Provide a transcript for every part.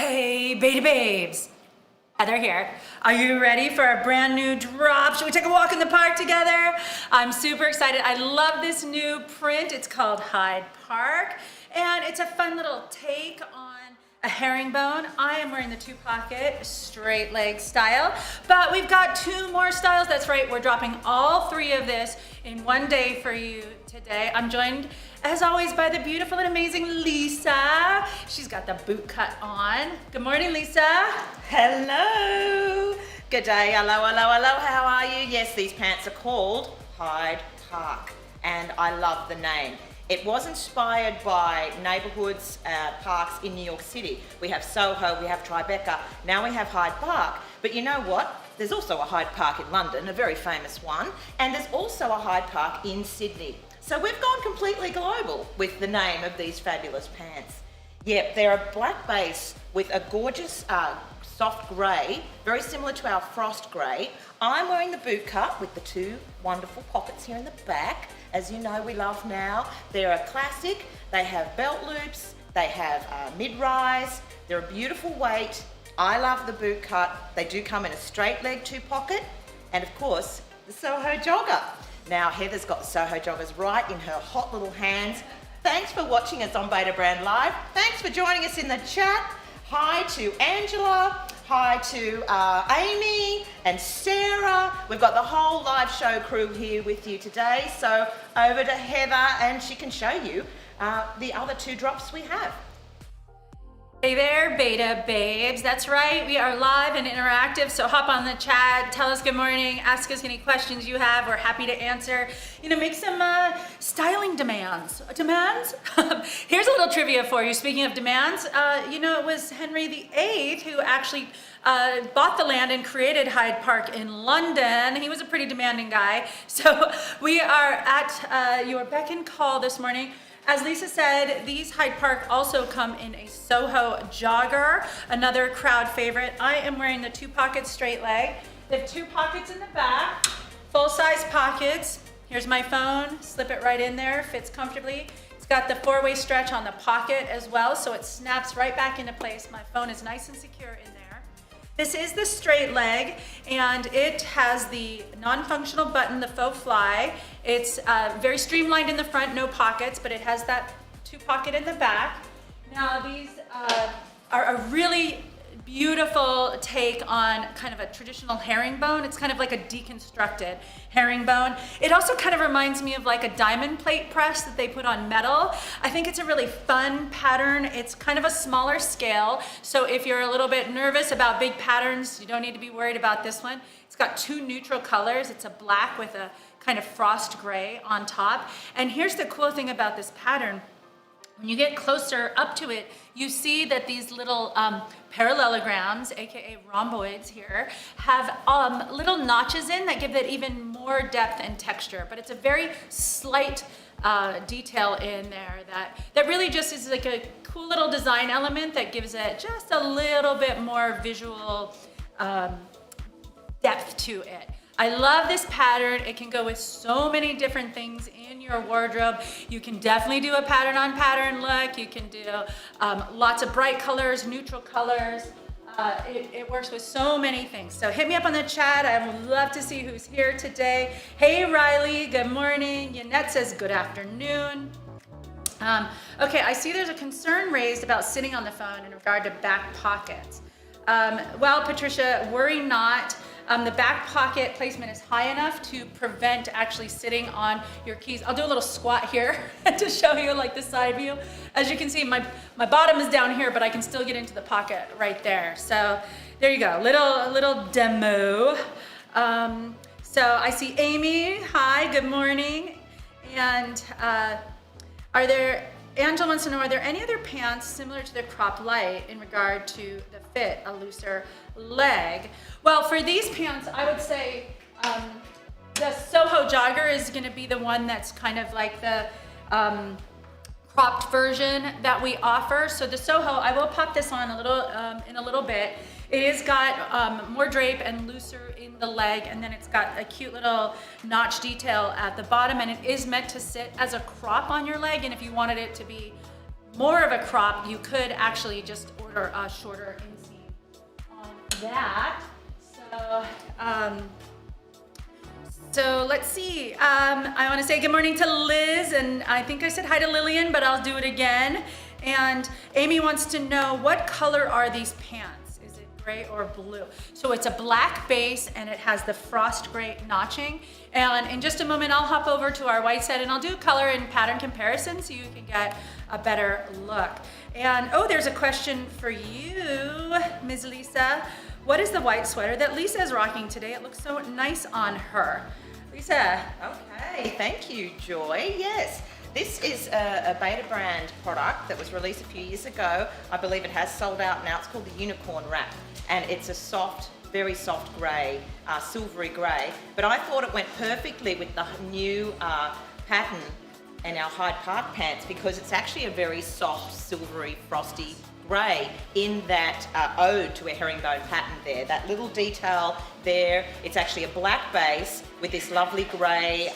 Hey, Beta Babes. Heather here. Are you ready for a brand new drop? Should we take a walk in the park together? I'm super excited. I love this new print. It's called Hyde Park, and it's a fun little take on a herringbone. I am wearing the two-pocket straight leg style, but we've got two more styles. That's right, we're dropping all three of this in one day for you today. I'm joined, as always, by the beautiful and amazing Lisa. She's got the boot cut on. Good morning, Lisa. Hello. Good day. Hello, hello, hello. How are you? Yes, these pants are called Hyde Park, and I love the name. It was inspired by neighborhoods, parks in New York City. We have Soho, we have Tribeca, now we have Hyde Park. But you know what? There's also a Hyde Park in London, a very famous one, and there's also a Hyde Park in Sydney. So we've gone completely global with the name of these fabulous pants. Yep, they're a black base with a gorgeous soft grey, very similar to our frost grey. I'm wearing the boot cut with the two wonderful pockets here in the back. As you know, we love now. They're a classic. They have belt loops. They have mid-rise. They're a beautiful weight. I love the boot cut. They do come in a straight leg two pocket. And of course, the Soho Jogger. Now, Heather's got the Soho Joggers right in her hot little hands. Thanks for watching us on Betabrand Live. Thanks for joining us in the chat. Hi to Angela. Hi to Amy and Sarah. We've got the whole live show crew here with you today. So over to Heather and she can show you the other two drops we have. Hey there, Beta Babes. That's right, we are live and interactive, so hop on the chat, tell us good morning, ask us any questions you have. We're happy to answer. You know, make some styling demands. Demands? Here's a little trivia for you. Speaking of demands, you know, it was Henry VIII who actually bought the land and created Hyde Park in London. He was a pretty demanding guy. So we are at your beck and call this morning. As Lisa said, these Hyde Park also come in a Soho Jogger, another crowd favorite. I am wearing the two-pocket straight leg. They have two pockets in the back, full-size pockets. Here's my phone, slip it right in there, fits comfortably. It's got the four-way stretch on the pocket as well, so it snaps right back into place. My phone is nice and secure in there. This is the straight leg, and it has the non-functional button, the faux fly. It's very streamlined in the front, no pockets, but it has that two pocket in the back. Now these are a really beautiful take on kind of a traditional herringbone. It's kind of like a deconstructed herringbone. It also kind of reminds me of like a diamond plate press that they put on metal. I think it's a really fun pattern. It's kind of a smaller scale, so if you're a little bit nervous about big patterns, you don't need to be worried about this one. It's got two neutral colors. It's a black with a kind of frost gray on top. And here's the cool thing about this pattern. When you get closer up to it, you see that these little parallelograms, aka rhomboids here, have little notches in that give it even more depth and texture. But it's a very slight detail in there that really just is like a cool little design element that gives it just a little bit more visual depth to it. I love this pattern. It can go with so many different things in your wardrobe. You can definitely do a pattern on pattern look. You can do lots of bright colors, neutral colors. It works with so many things. So hit me up on the chat. I would love to see who's here today. Hey Riley, good morning. Yannette says good afternoon. Okay, I see there's a concern raised about sitting on the phone in regard to back pockets. Well, Patricia, worry not. The back pocket placement is high enough to prevent actually sitting on your keys. I'll do a little squat here to show you like the side view. As you can see, my bottom is down here, but I can still get into the pocket right there. So there you go, little demo. So I see Amy, hi, good morning. And Angela wants to know, are there any other pants similar to the crop light in regard to the fit, a looser leg? Well, for these pants, I would say the Soho Jogger is going to be the one that's kind of like the cropped version that we offer. So the Soho, I will pop this on a little in a little bit. It has got more drape and looser in the leg, and then it's got a cute little notch detail at the bottom, and it is meant to sit as a crop on your leg. And if you wanted it to be more of a crop, you could actually just order a shorter inseam on that. So let's see. I want to say good morning to Liz, and I think I said hi to Lillian, but I'll do it again. And Amy wants to know, what color are these pants? Is it gray or blue? So it's a black base, and it has the frost gray notching. And in just a moment, I'll hop over to our white set, and I'll do color and pattern comparison so you can get a better look. And oh, there's a question for you, Ms. Lisa. What is the white sweater that Lisa is rocking today? It looks so nice on her. Lisa. Okay, thank you, Joy. Yes, this is a Betabrand product that was released a few years ago. I believe it has sold out now. It's called the Unicorn Wrap, and it's a soft, very soft grey, silvery grey. But I thought it went perfectly with the new pattern in our Hyde Park pants, because it's actually a very soft, silvery, frosty grey in that ode to a herringbone pattern there. That little detail there, it's actually a black base with this lovely grey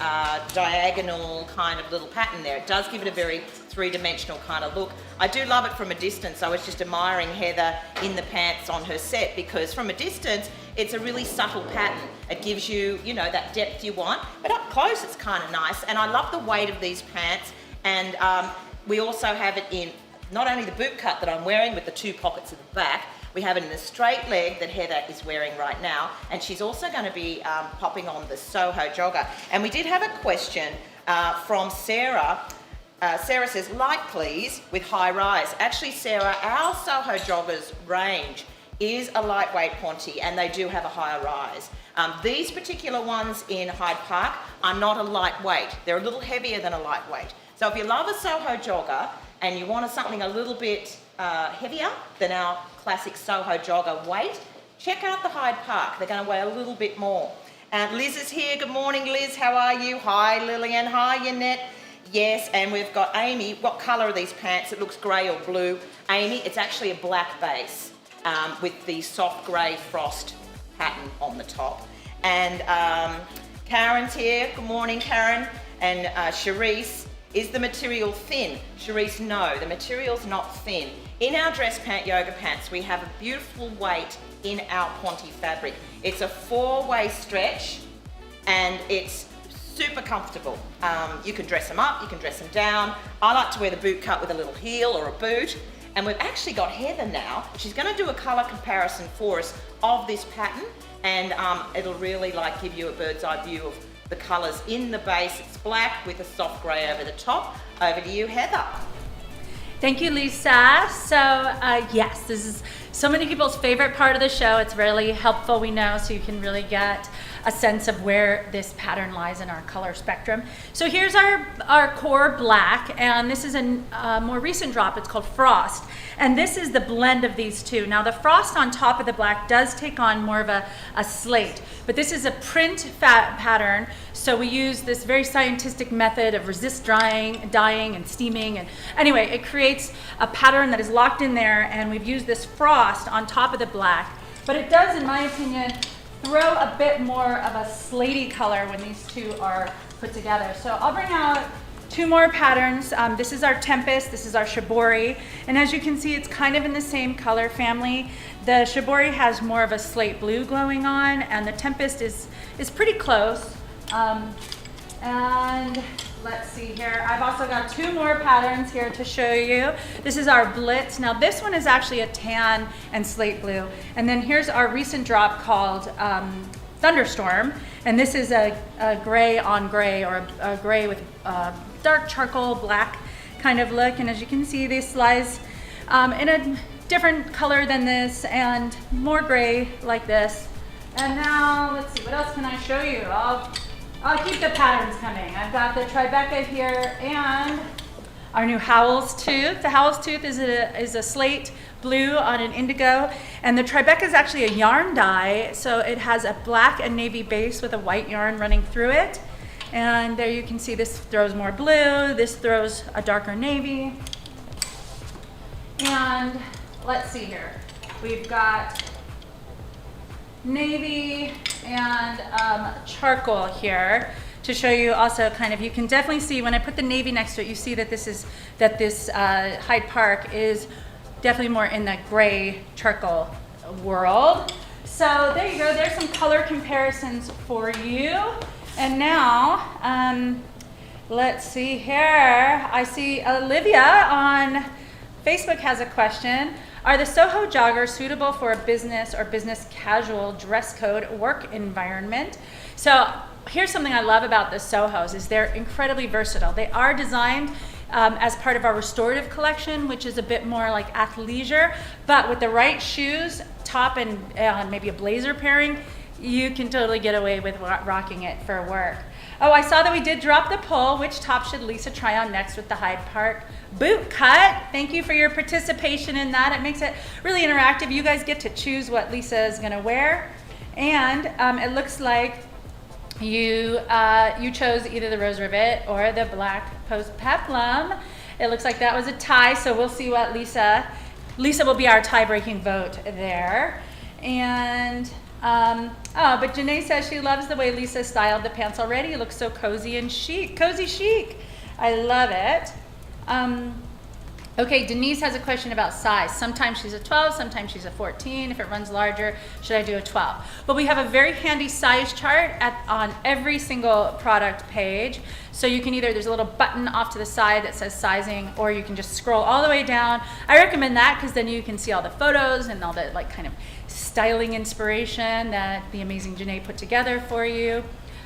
diagonal kind of little pattern there. It does give it a very three-dimensional kind of look. I do love it from a distance. I was just admiring Heather in the pants on her set, because from a distance, it's a really subtle pattern. It gives you, you know, that depth you want, but up close it's kind of nice. And I love the weight of these pants. And we also have it in not only the boot cut that I'm wearing with the two pockets at the back, we have it in a straight leg that Heather is wearing right now, and she's also going to be popping on the Soho Jogger. And we did have a question from Sarah. Sarah says, light please with high rise. Actually, Sarah, our Soho Joggers range is a lightweight ponte, and they do have a higher rise. These particular ones in Hyde Park are not a lightweight. They're a little heavier than a lightweight. So if you love a Soho Jogger and you want something a little bit heavier than our classic Soho Jogger weight, check out the Hyde Park. They're going to weigh a little bit more. And Liz is here. Good morning, Liz. How are you? Hi, Lillian. Hi, Yanette. Yes, and we've got Amy. What colour are these pants? It looks grey or blue. Amy, it's actually a black base with the soft grey frost pattern on the top. And Karen's here. Good morning, Karen. And Charisse. Is the material thin? Charisse, no, the material's not thin. In our dress pant yoga pants, we have a beautiful weight in our ponte fabric. It's a 4-way stretch, and it's super comfortable. You can dress them up, you can dress them down. I like to wear the boot cut with a little heel or a boot. And we've actually got Heather now. She's going to do a colour comparison for us of this pattern, and it'll really like give you a bird's eye view of the colours in the base. It's black with a soft grey over the top. Over to you, Heather. Thank you, Lisa. So yes, this is so many people's favorite part of the show. It's really helpful, we know, so you can really get a sense of where this pattern lies in our color spectrum. So here's our core black, and this is a more recent drop. It's called Frost, and this is the blend of these two. Now the frost on top of the black does take on more of a slate, but this is a print pattern, so we use this very scientific method of resist dyeing and steaming, and anyway, it creates a pattern that is locked in there, and we've used this frost on top of the black, but it does, in my opinion, throw a bit more of a slatey color when these two are put together. So I'll bring out two more patterns. This is our Tempest, this is our Shibori, and as you can see, it's kind of in the same color family. The Shibori has more of a slate blue glowing on, and the Tempest is pretty close. And let's see here. I've also got two more patterns here to show you. This is our Blitz. Now this one is actually a tan and slate blue. And then here's our recent drop called Thunderstorm. And this is a gray on gray, or a gray with dark charcoal black kind of look. And as you can see, this lies in a different color than this and more gray like this. And now let's see, what else can I show you? I'll keep the patterns coming. I've got the Tribeca here and our new Howl's Tooth. The Howl's Tooth is a slate blue on an indigo, and the Tribeca is actually a yarn dye, so it has a black and navy base with a white yarn running through it. And there you can see this throws more blue, this throws a darker navy. And let's see here. We've got navy and charcoal here to show you also kind of, you can definitely see when I put the navy next to it, you see that this Hyde Park is definitely more in the gray charcoal world. So there you go, there's some color comparisons for you. And now, let's see here. I see Olivia on Facebook has a question. Are the Soho Joggers suitable for a business or business casual dress code work environment? So here's something I love about the Sohos is they're incredibly versatile. They are designed as part of our restorative collection, which is a bit more like athleisure, but with the right shoes, top and maybe a blazer pairing, you can totally get away with rocking it for work. Oh, I saw that we did drop the poll. Which top should Lisa try on next with the Hyde Park boot cut? Thank you for your participation in that. It makes it really interactive. You guys get to choose what Lisa is going to wear. And it looks like you chose either the rose rivet or the black post peplum. It looks like that was a tie, so we'll see what Lisa will be our tie-breaking vote there. And but Janae says she loves the way Lisa styled the pants already. It looks so cozy and chic. Cozy chic. I love it. Okay, Denise has a question about size. Sometimes she's a 12, sometimes she's a 14. If it runs larger, should I do a 12? But we have a very handy size chart on every single product page. So you can either, there's a little button off to the side that says sizing, or you can just scroll all the way down. I recommend that because then you can see all the photos and all the like kind of styling inspiration that the amazing Janae put together for you.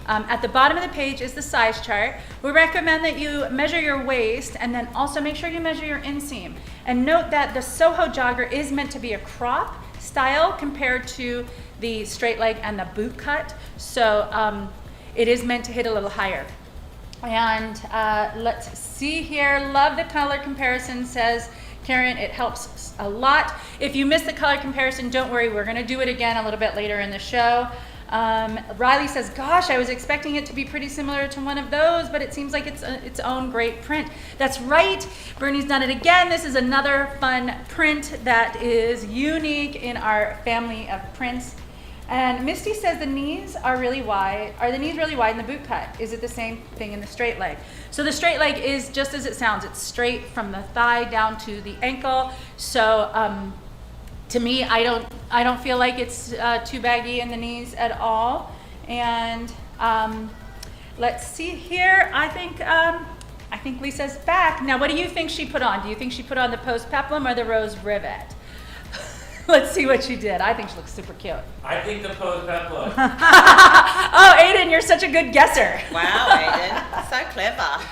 At the bottom of the page is the size chart. We recommend that you measure your waist and then also make sure you measure your inseam. And note that the Soho Jogger is meant to be a crop style compared to the straight leg and the boot cut. So it is meant to hit a little higher. And let's see here. Love the color comparison, says Karen. It helps a lot. If you missed the color comparison, don't worry. We're going to do it again a little bit later in the show. Riley says, gosh, I was expecting it to be pretty similar to one of those, but it seems like it's its own great print. That's right. Bernie's done it again. This is another fun print that is unique in our family of prints. And Misty says the knees are really wide. Are the knees really wide in the boot cut? Is it the same thing in the straight leg? So the straight leg is just as it sounds. It's straight from the thigh down to the ankle. So to me, I don't feel like it's too baggy in the knees at all. And let's see here. I think Lisa's back. Now, what do you think she put on? Do you think she put on the post peplum or the rose rivet? Let's see what she did. I think she looks super cute. I think the post peplum. Oh, Aiden, you're such a good guesser. Wow, Aiden, so clever.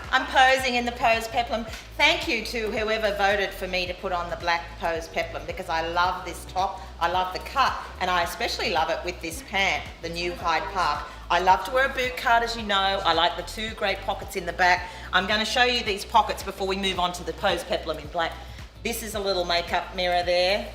I'm posing in the pose peplum. Thank you to whoever voted for me to put on the black pose peplum because I love this top, I love the cut, and I especially love it with this pant, the new Hyde Park. I love to wear a boot cut, as you know. I like the two great pockets in the back. I'm going to show you these pockets before we move on to the pose peplum in black. This is a little makeup mirror there.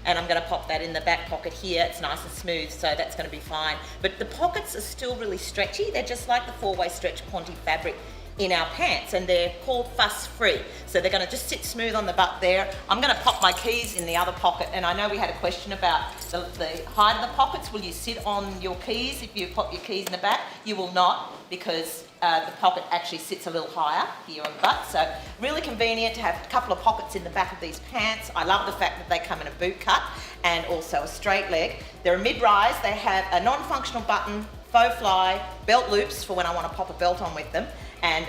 And I'm going to pop that in the back pocket here. It's nice and smooth, so that's going to be fine. But the pockets are still really stretchy. They're just like the four-way stretch Ponte fabric in our pants, and they're called fuss free. So they're going to just sit smooth on the butt there. I'm going to pop my keys in the other pocket, and I know we had a question about the height of the pockets. Will you sit on your keys if you pop your keys in the back? You will not, because the pocket actually sits a little higher here on the butt. So really convenient to have a couple of pockets in the back of these pants. I love the fact that they come in a boot cut and also a straight leg. They're a mid-rise. They have a non-functional button, faux fly, belt loops for when I want to pop a belt on with them, and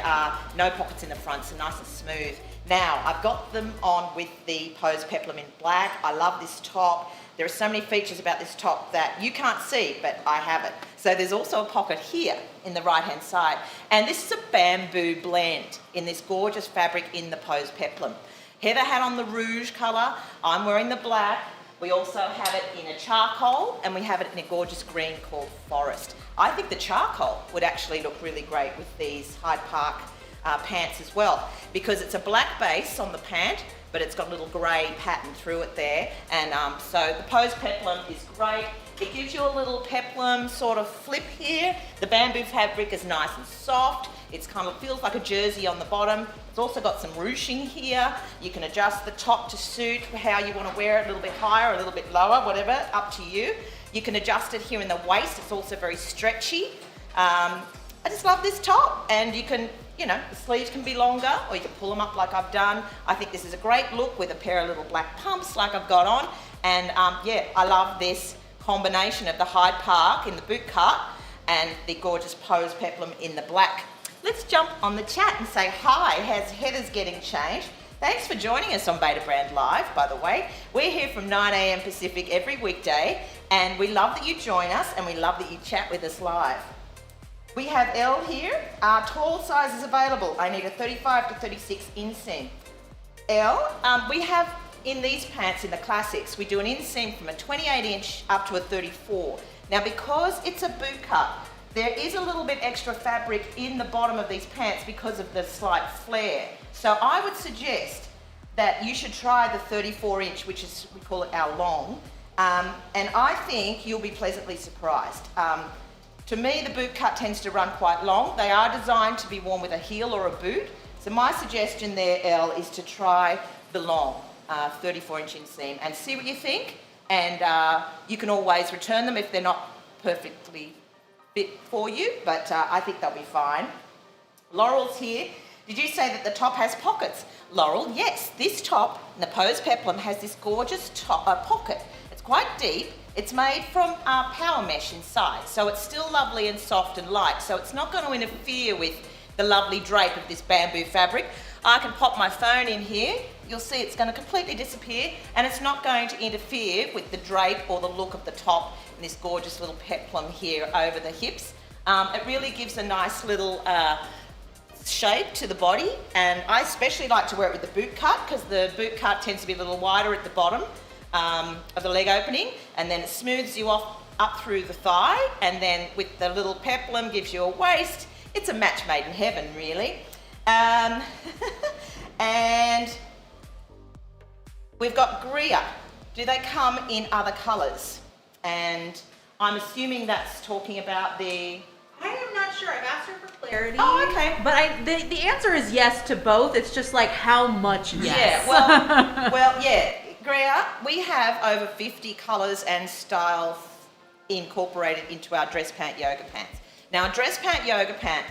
no pockets in the front, so nice and smooth. Now, I've got them on with the pose peplum in black. I love this top. There are so many features about this top that you can't see, but I have it. So there's also a pocket here in the right-hand side. And this is a bamboo blend in this gorgeous fabric in the pose peplum. Heather had on the rouge colour. I'm wearing the black. We also have it in a charcoal, and we have it in a gorgeous green called Forest. I think the charcoal would actually look really great with these Hyde Park pants as well, because it's a black base on the pant, but it's got a little grey pattern through it there. And so the pose peplum is great. It gives you a little peplum sort of flip here. The bamboo fabric is nice and soft. It's kind of feels like a jersey on the bottom. It's also got some ruching here. You can adjust the top to suit how you want to wear it, a little bit higher, a little bit lower, whatever, up to you. You can adjust it here in the waist. It's also very stretchy. I just love this top, and you can, the sleeves can be longer, or you can pull them up like I've done. I think this is a great look with a pair of little black pumps like I've got on, and I love this combination of the Hyde Park in the boot cut and the gorgeous pose peplum in the black. Let's jump on the chat and say hi. Has Heather's getting changed? Thanks for joining us on Betabrand Live, by the way. We're here from 9 a.m. Pacific every weekday, and we love that you join us, and we love that you chat with us live. We have L here. Our tall size is available. I need a 35 to 36 inseam. L, we have in these pants in the classics, we do an inseam from a 28 inch up to a 34. Now, because it's a boot cut, there is a little bit extra fabric in the bottom of these pants because of the slight flare. So I would suggest that you should try the 34 inch, which is, we call it our long, and I think you'll be pleasantly surprised. To me, the boot cut tends to run quite long. They are designed to be worn with a heel or a boot. So my suggestion there, Elle, is to try the long 34 inch inseam and see what you think. And you can always return them if they're not perfectly fit for you, but I think they'll be fine. Laurel's here. Did you say that the top has pockets? Laurel, yes. This top, in the pose peplum, has this gorgeous pocket. It's quite deep. It's made from power mesh inside, so it's still lovely and soft and light, so it's not going to interfere with the lovely drape of this bamboo fabric. I can pop my phone in here. You'll see it's going to completely disappear, and it's not going to interfere with the drape or the look of the top and this gorgeous little peplum here over the hips. It really gives a nice little shape to the body, and I especially like to wear it with the boot cut because the boot cut tends to be a little wider at the bottom of the leg opening, and then it smooths you off up through the thigh, and then with the little peplum gives you a waist. It's a match made in heaven, really. And we've got Greer. Do they come in other colours? And I'm assuming that's talking about the... I am not sure. I've asked her for clarity. Oh, okay. But the answer is yes to both. It's just like how much yes. Yeah, well, yeah. Greer, we have over 50 colours and styles incorporated into our dress pant yoga pants. Now, a dress pant yoga pant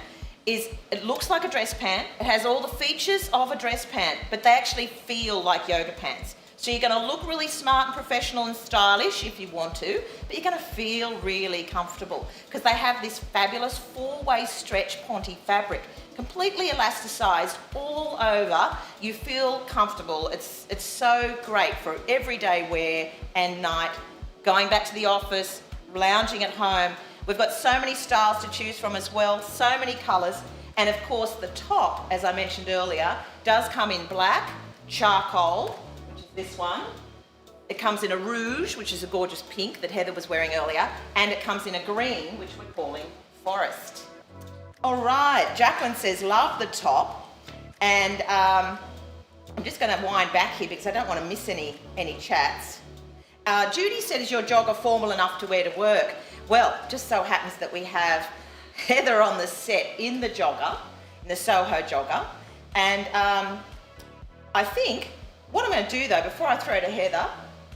it looks like a dress pant. It has all the features of a dress pant, but they actually feel like yoga pants. So you're going to look really smart and professional and stylish if you want to, but you're going to feel really comfortable because they have this fabulous four-way stretch ponte fabric, completely elasticized all over. You feel comfortable. It's so great for everyday wear and night, going back to the office, lounging at home. We've got so many styles to choose from as well, so many colours, and of course the top, as I mentioned earlier, does come in black, charcoal, which is this one. It comes in a rouge, which is a gorgeous pink that Heather was wearing earlier, and it comes in a green, which we're calling forest. All right, Jacqueline says, love the top, and I'm just going to wind back here because I don't want to miss any chats. Judy said, is your jogger formal enough to wear to work? Well, just so happens that we have Heather on the set in the jogger, in the Soho Jogger, and I think what I'm going to do though, before I throw to Heather,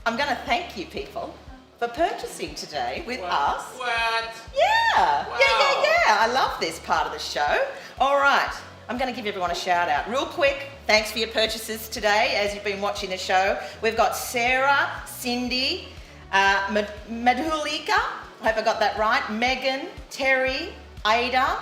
I'm going to thank you people for purchasing today with us. What? Yeah, Wow. yeah. I love this part of the show. All right, I'm going to give everyone a shout out. Real quick, thanks for your purchases today as you've been watching the show. We've got Sarah, Cindy, Madhulika, I hope I got that right, Megan, Terry, Ada,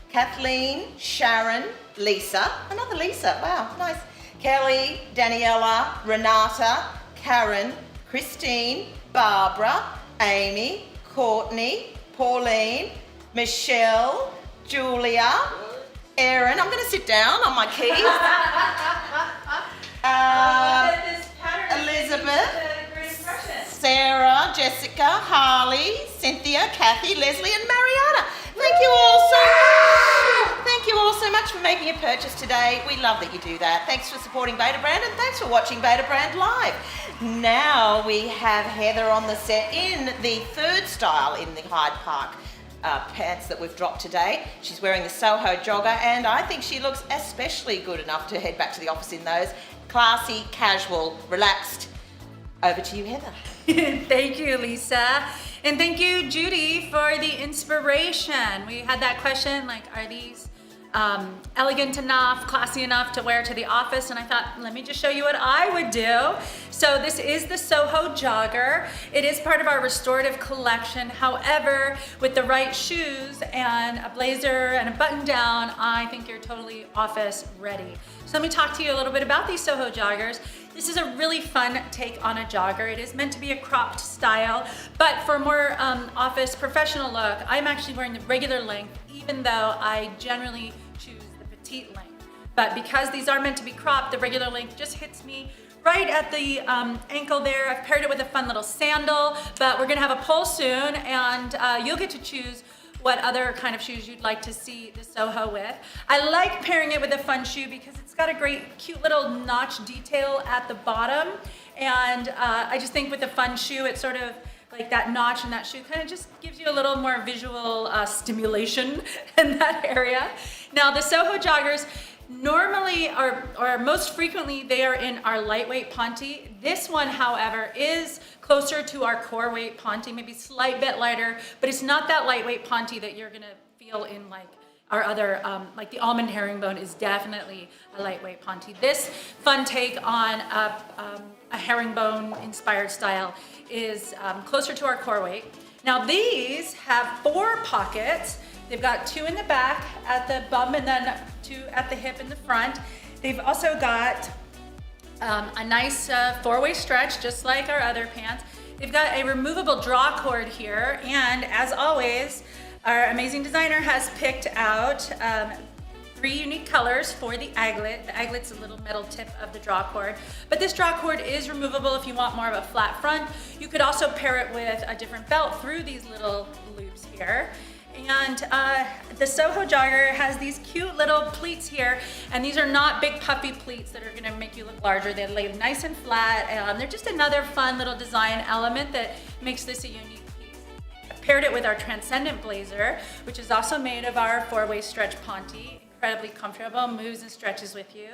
Kathleen, Sharon, Lisa, another Lisa, wow, nice, Kelly, Daniela, Renata, Karen, Christine, Barbara, Amy, Courtney, Pauline, Michelle, Julia, Erin, I'm going to sit down on my keys, Elizabeth, Sarah, Jessica, Harley, Cynthia, Kathy, Leslie, and Mariana. Thank you all so much. Thank you all so much for making a purchase today. We love that you do that. Thanks for supporting Betabrand, and thanks for watching Betabrand Live. Now we have Heather on the set in the third style in the Hyde Park pants that we've dropped today. She's wearing the Soho Jogger, and I think she looks especially good enough to head back to the office in those. Classy, casual, relaxed. Over to you, Heather. Thank you, Lisa. And thank you, Judy, for the inspiration. We had that question, like, are these elegant enough, classy enough to wear to the office? And I thought, let me just show you what I would do. So this is the Soho Jogger. It is part of our restorative collection. However, with the right shoes and a blazer and a button down, I think you're totally office ready. So let me talk to you a little bit about these Soho Joggers. This is a really fun take on a jogger. It is meant to be a cropped style, but for a more office professional look, I'm actually wearing the regular length, even though I generally choose the petite length. But because these are meant to be cropped, the regular length just hits me right at the ankle there. I've paired it with a fun little sandal, but we're gonna have a poll soon, and you'll get to choose what other kind of shoes you'd like to see the Soho with. I like pairing it with a fun shoe because it's got a great, cute little notch detail at the bottom. And I just think with a fun shoe, it's sort of like that notch in that shoe kind of just gives you a little more visual stimulation in that area. Now the Soho Joggers, normally, or most frequently, they are in our lightweight Ponte. This one, however, is closer to our core weight Ponte, maybe slight bit lighter, but it's not that lightweight Ponte that you're gonna feel in like our other, like the almond herringbone is definitely a lightweight Ponte. This fun take on a herringbone inspired style is closer to our core weight. Now these have 4 pockets. They've got 2 in the back at the bum and then 2 at the hip in the front. They've also got a nice 4-way stretch, just like our other pants. They've got a removable draw cord here, and as always, our amazing designer has picked out 3 unique colors for the aglet. The aglet's a little metal tip of the draw cord, but this draw cord is removable if you want more of a flat front. You could also pair it with a different belt through these little loops here. And the Soho Jogger has these cute little pleats here, and these are not big puffy pleats that are gonna make you look larger. They lay nice and flat, and they're just another fun little design element that makes this a unique piece. I paired it with our Transcendent Blazer, which is also made of our 4-way stretch Ponte. Incredibly comfortable, moves and stretches with you.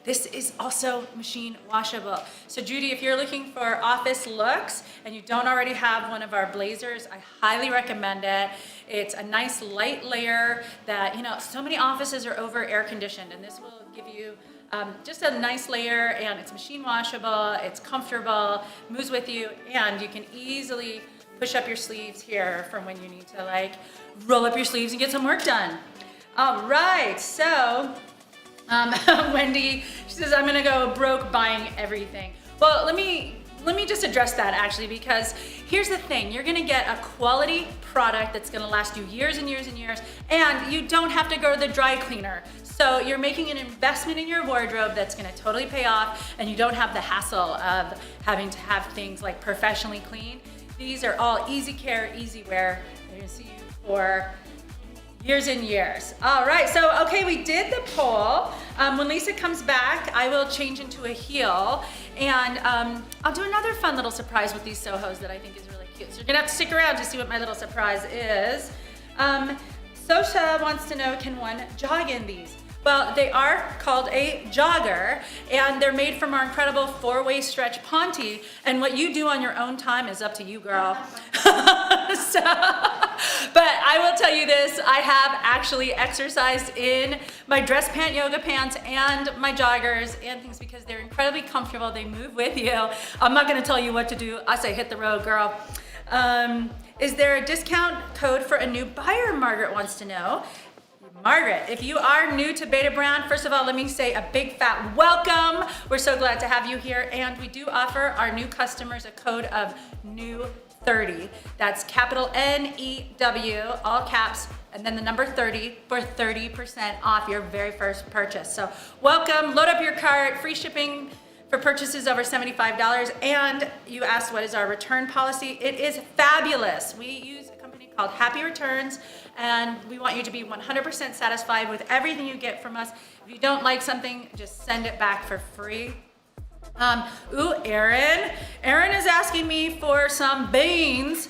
This is also machine washable. So Judy, if you're looking for office looks and you don't already have one of our blazers, I highly recommend it. It's a nice light layer that, you know, so many offices are over air conditioned, and this will give you just a nice layer, and it's machine washable, it's comfortable, moves with you, and you can easily push up your sleeves here from when you need to like roll up your sleeves and get some work done. All right, so Wendy, she says, I'm gonna go broke buying everything. Well, let me just address that actually, because here's the thing, you're gonna get a quality product that's gonna last you years and years and years, and you don't have to go to the dry cleaner. So you're making an investment in your wardrobe that's gonna totally pay off, and you don't have the hassle of having to have things like professionally clean. These are all easy care, easy wear. They're gonna see you for years and years. All right, so okay, we did the poll. When Lisa comes back, I will change into a heel, and I'll do another fun little surprise with these Sohos that I think is really cute. So you're gonna have to stick around to see what my little surprise is. Sosha wants to know, can one jog in these? Well, they are called a jogger, and they're made from our incredible 4-way stretch Ponte, and what you do on your own time is up to you, girl. But I will tell you this, I have actually exercised in my dress pant yoga pants and my joggers and things because they're incredibly comfortable, they move with you. I'm not gonna tell you what to do, I say hit the road, girl. Is there a discount code for a new buyer, Margaret wants to know. Margaret, if you are new to Betabrand, first of all, let me say a big fat welcome. We're so glad to have you here, and we do offer our new customers a code of NEW30. That's capital N-E-W, all caps, and then the number 30 for 30% off your very first purchase. So welcome, load up your cart, free shipping for purchases over $75, and you asked what is our return policy. It is fabulous. We use a company called Happy Returns, and we want you to be 100% satisfied with everything you get from us. If you don't like something, just send it back for free. Erin is asking me for some beans.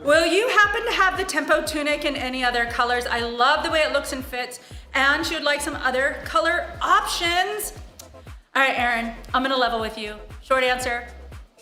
Will you happen to have the Tempo tunic in any other colors? I love the way it looks and fits, and she would like some other color options. All right, Erin, I'm gonna level with you. Short answer,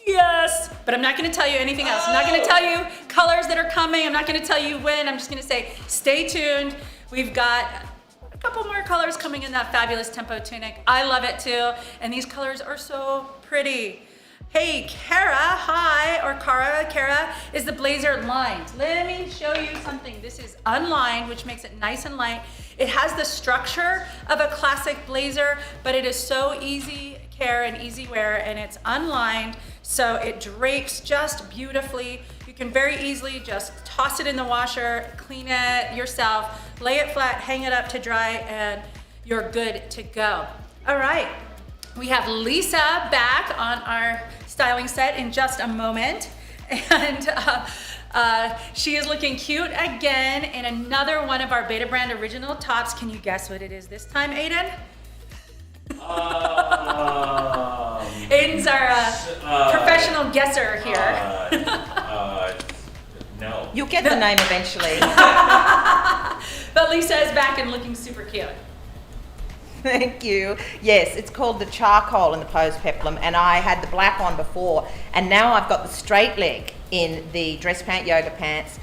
Yes, but I'm not going to tell you anything else. I'm not going to tell you colors that are coming. I'm not going to tell you when. I'm just going to say stay tuned. We've got a couple more colors coming in that fabulous tempo tunic. I love it too, and these colors are so pretty. Hey, Kara, hi, or Kara, is the blazer lined? Let me show you something. This is unlined, which makes it nice and light. It has the structure of a classic blazer, but it is so easy care and easy wear, and it's unlined, so it drapes just beautifully. You can very easily just toss it in the washer, clean it yourself, lay it flat, hang it up to dry, and you're good to go. All right, we have Lisa back on our styling set in just a moment, and she is looking cute again in another one of our Betabrand original tops. Can you guess what it is this time, Aiden? Aiden's our professional guesser here. No. You'll get the name eventually. But Lisa is back and looking super cute. Thank you. Yes, it's called the charcoal in the pose peplum, and I had the black one before, and now I've got the straight leg in the dress pant yoga pants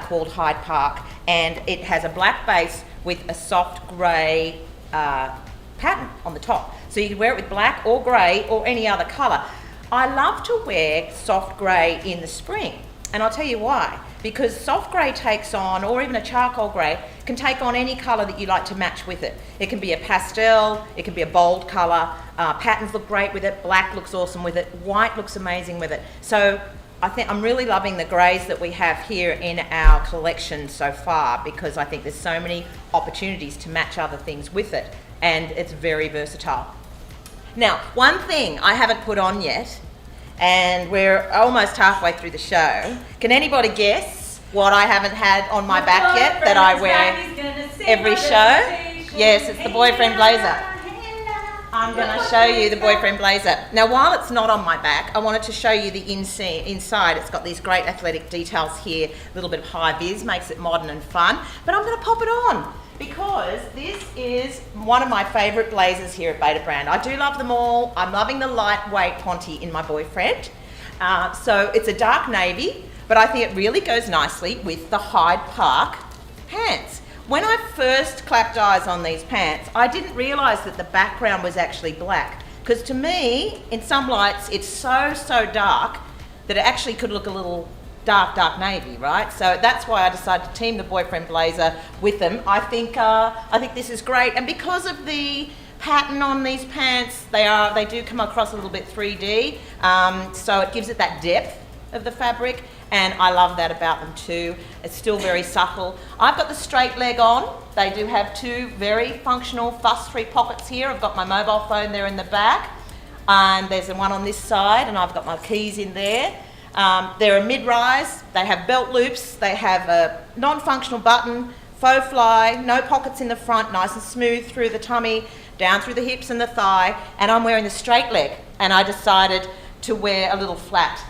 called Hyde Park, and it has a black base with a soft grey pattern on the top. So you can wear it with black or grey or any other colour. I love to wear soft grey in the spring, and I'll tell you why. Because soft grey takes on, or even a charcoal grey, can take on any colour that you like to match with it. It can be a pastel, it can be a bold colour, patterns look great with it, black looks awesome with it, white looks amazing with it. So I think I'm really loving the greys that we have here in our collection so far, because I think there's so many opportunities to match other things with it, and it's very versatile. Now, one thing I haven't put on yet, and we're almost halfway through the show. Can anybody guess what I haven't had on my back yet that I wear every show? Yes, it's the boyfriend blazer. I'm going to show you the boyfriend blazer. Now, while it's not on my back, I wanted to show you the inside. It's got these great athletic details here, a little bit of high vis, makes it modern and fun. But I'm going to pop it on, because this is one of my favourite blazers here at Betabrand. I do love them all. I'm loving the lightweight Ponte in my boyfriend. So it's a dark navy, but I think it really goes nicely with the Hyde Park pants. When I first clapped eyes on these pants, I didn't realise that the background was actually black. Because to me, in some lights, it's so dark that it actually could look a little dark navy, right? So that's why I decided to team the boyfriend blazer with them. I think this is great, and because of the pattern on these pants, they do come across a little bit 3D, so it gives it that depth of the fabric, and I love that about them too. It's still very subtle. I've got the straight leg on. They do have two very functional fuss-free pockets here. I've got my mobile phone there in the back, and there's one on this side, and I've got my keys in there. They're a mid-rise, they have belt loops, they have a non-functional button, faux fly, no pockets in the front, nice and smooth through the tummy, down through the hips and the thigh, and I'm wearing the straight leg, and I decided to wear a little flat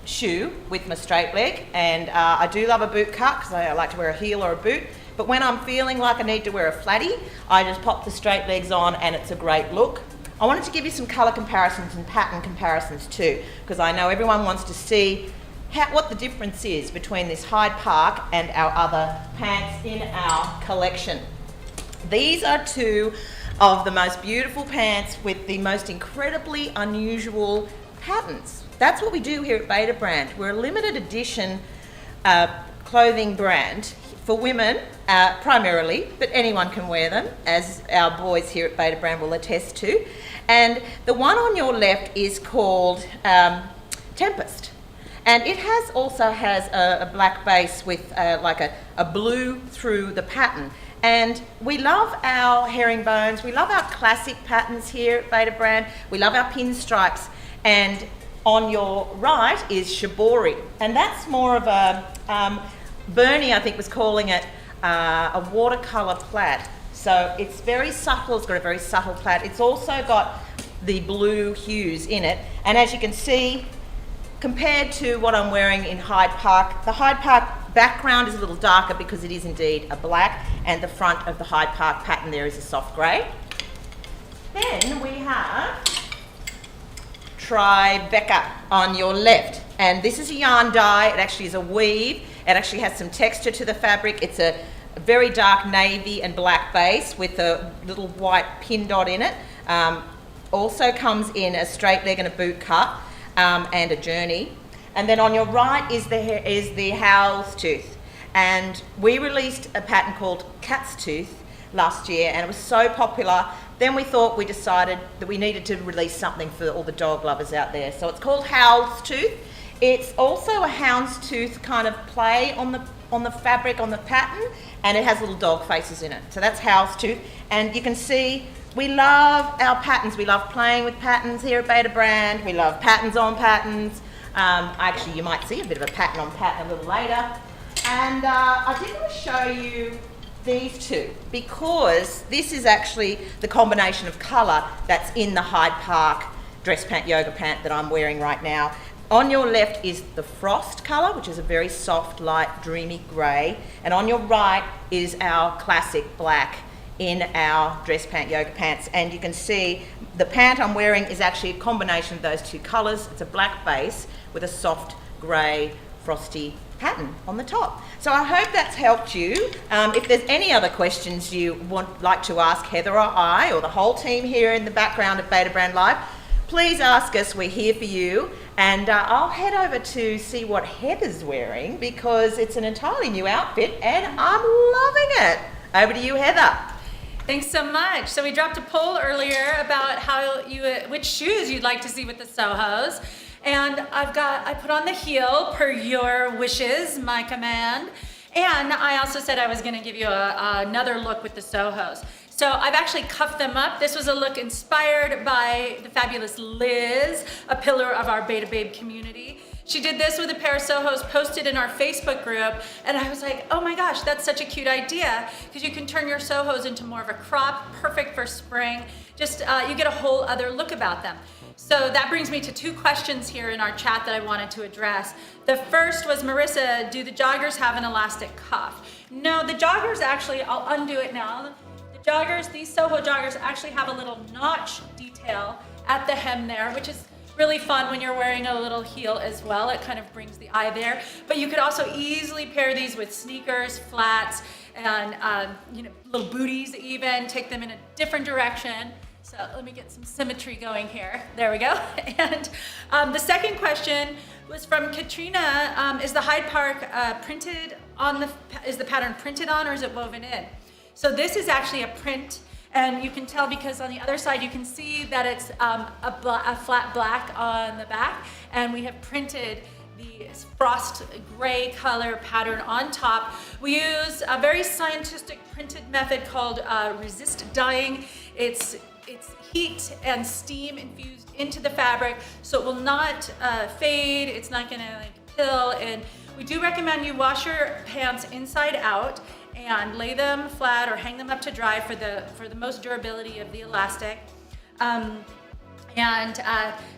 shoe with my straight leg, and I do love a boot cut because I like to wear a heel or a boot, but when I'm feeling like I need to wear a flatty, I just pop the straight legs on and it's a great look. I wanted to give you some colour comparisons and pattern comparisons too, because I know everyone wants to see what the difference is between this Hyde Park and our other pants in our collection. These are two of the most beautiful pants with the most incredibly unusual patterns. That's what we do here at Betabrand. We're a limited edition clothing brand for women primarily, but anyone can wear them, as our boys here at Betabrand will attest to. And the one on your left is called Tempest, and it also has a black base with like a blue through the pattern. And we love our herringbones, we love our classic patterns here at Betabrand, we love our pinstripes, and on your right is Shibori, and that's more of a Bernie, I think, was calling it a watercolour plaid. So it's very subtle, it's got a very subtle plaid. It's also got the blue hues in it. And as you can see, compared to what I'm wearing in Hyde Park, the Hyde Park background is a little darker because it is indeed a black, and the front of the Hyde Park pattern there is a soft grey. Then we have Tribeca on your left. And this is a yarn dye. It actually is a weave. It actually has some texture to the fabric. It's a very dark navy and black base with a little white pin dot in it. Also comes in a straight leg and a boot cut and a journey. And then on your right is the Howl's Tooth. And we released a pattern called Cat's Tooth last year, and it was so popular. Then we decided that we needed to release something for all the dog lovers out there. So it's called Howl's Tooth. It's also a hound's tooth kind of play on the fabric, on the pattern, and it has little dog faces in it. So that's Howl's Tooth. And you can see we love our patterns. We love playing with patterns here at Betabrand. We love patterns on patterns. Actually, you might see a bit of a pattern on pattern a little later. And I did want to show you these two, because this is actually the combination of colour that's in the Hyde Park dress pant yoga pant that I'm wearing right now. On your left is the frost colour, which is a very soft, light, dreamy grey, and on your right is our classic black in our dress pant yoga pants. And you can see the pant I'm wearing is actually a combination of those two colours. It's a black base with a soft grey frosty pattern on the top. So I hope that's helped you. If there's any other questions you like to ask Heather or I or the whole team here in the background of Betabrand Live, please ask us. We're here for you. And I'll head over to see what Heather's wearing, because it's an entirely new outfit and I'm loving it. Over to you, Heather. Thanks so much. So we dropped a poll earlier about which shoes you'd like to see with the Sohos. And I put on the heel per your wishes, my command. And I also said I was going to give you another look with the Sohos. So I've actually cuffed them up. This was a look inspired by the fabulous Liz, a pillar of our Beta Babe community. She did this with a pair of Sohos posted in our Facebook group, and I was like, oh my gosh, that's such a cute idea, because you can turn your Sohos into more of a crop, perfect for spring. Just, you get a whole other look about them. So that brings me to two questions here in our chat that I wanted to address. The first was, Marissa, do the joggers have an elastic cuff? No, the joggers actually, I'll undo it now. The joggers, these Soho joggers actually have a little notch detail at the hem there, which is really fun when you're wearing a little heel as well. It kind of brings the eye there. But you could also easily pair these with sneakers, flats, and little booties even. Take them in a different direction. So let me get some symmetry going here. There we go. And the second question was from Katrina. Is the Hyde Park printed on is the pattern printed on, or is it woven in? So this is actually a print. And you can tell because on the other side you can see that it's a flat black on the back, and we have printed the frost gray color pattern on top. We use a very scientific printed method called resist dyeing. It's heat and steam infused into the fabric, so it will not fade. It's not gonna pill, and we do recommend you wash your pants inside out and lay them flat or hang them up to dry for the most durability of the elastic.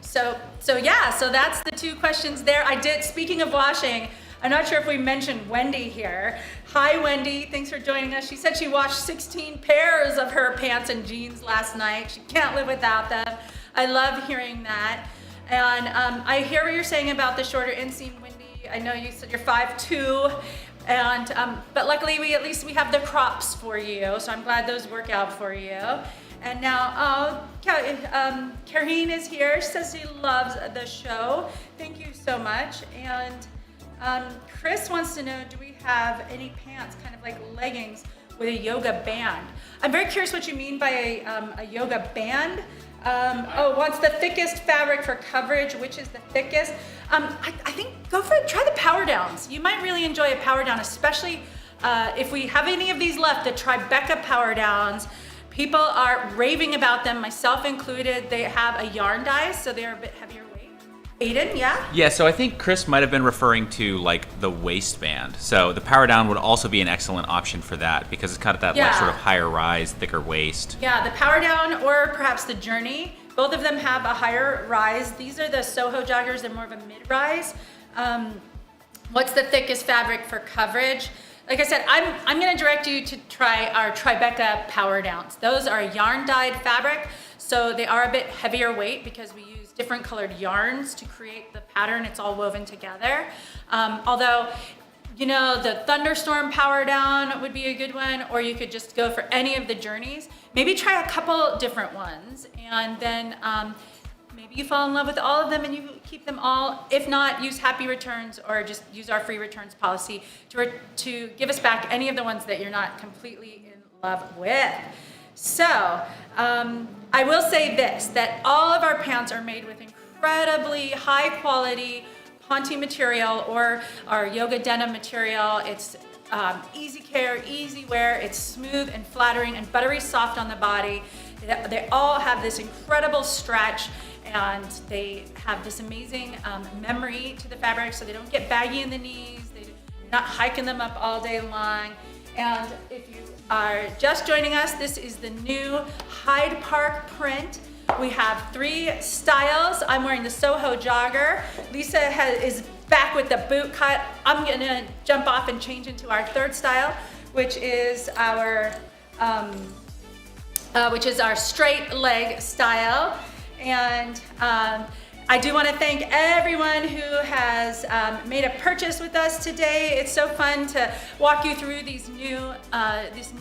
So that's the two questions there. Speaking of washing, I'm not sure if we mentioned Wendy here. Hi Wendy, thanks for joining us. She said she washed 16 pairs of her pants and jeans last night. She can't live without them. I love hearing that. And I hear what you're saying about the shorter inseam, Wendy. I know you said you're 5'2". And but luckily we have the crops for you, so I'm glad those work out for you. And now Karine is here. She says she loves the show. Thank you so much. And Chris wants to know, do we have any pants, kind of like leggings with a yoga band? I'm very curious what you mean by a yoga band. What's the thickest fabric for coverage? Which is the thickest? I think go for it. Try the power downs. You might really enjoy a power down, especially if we have any of these left, the Tribeca power downs. People are raving about them, myself included. They have a yarn dye, so they're a bit heavier weight. Aiden, yeah? Yeah, so I think Chris might have been referring to like the waistband. So the power down would also be an excellent option for that, because it's kind of that like sort of higher rise, thicker waist. Yeah, the power down or perhaps the journey. Both of them have a higher rise. These are the Soho joggers. They're more of a mid-rise. What's the thickest fabric for coverage? Like I said, I'm going to direct you to try our Tribeca power downs. Those are yarn dyed fabric, so they are a bit heavier weight because we used different colored yarns to create the pattern. It's all woven together. Although, you know, the Thunderstorm Power Down would be a good one, or you could just go for any of the journeys. Maybe try a couple different ones, and then maybe you fall in love with all of them and you keep them all. If not, use Happy Returns or just use our free returns policy to give us back any of the ones that you're not completely in love with. So I will say this, that all of our pants are made with incredibly high quality ponte material or our yoga denim material. It's easy care, easy wear. It's smooth and flattering and buttery soft on the body. They all have this incredible stretch, and they have this amazing memory to the fabric, so they don't get baggy in the knees. You're not hiking them up all day long. And if you are just joining us, this is the new Hyde Park print. We have 3 styles. I'm wearing the Soho Jogger. Lisa is back with the boot cut. I'm gonna jump off and change into our 3rd style, which is our straight leg style. And I do want to thank everyone who has made a purchase with us today. It's so fun to walk you through these this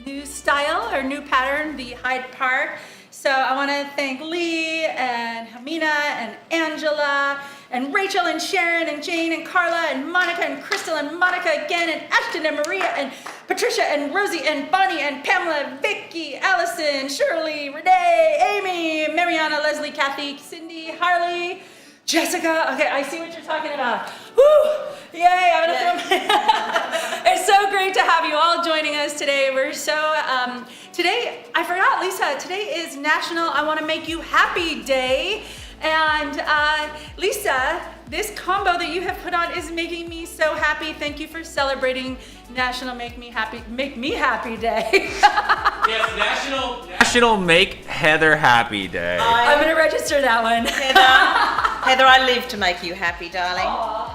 new style or new pattern, the Hyde Park. So I want to thank Lee and Hamina and Angela and Rachel and Sharon and Jane and Carla and Monica and Crystal and Monica again and Ashton and Maria and Patricia and Rosie and Bonnie and Pamela, Vicky, Allison, Shirley, Renee, Amy, Mariana, Leslie, Kathy, Cindy, Harley, Jessica. Okay, I see what you're talking about. Woo! Yay! I'm gonna throw my. It's so great to have you all joining us today. We're so today. I forgot, Lisa. Today is National I Want to Make You Happy Day, and Lisa, this combo that you have put on is making me so happy. Thank you for celebrating National Make Me Happy Day. Yes, National Make Heather Happy Day. I'm gonna register that one. Heather, I live to make you happy, darling. Aww.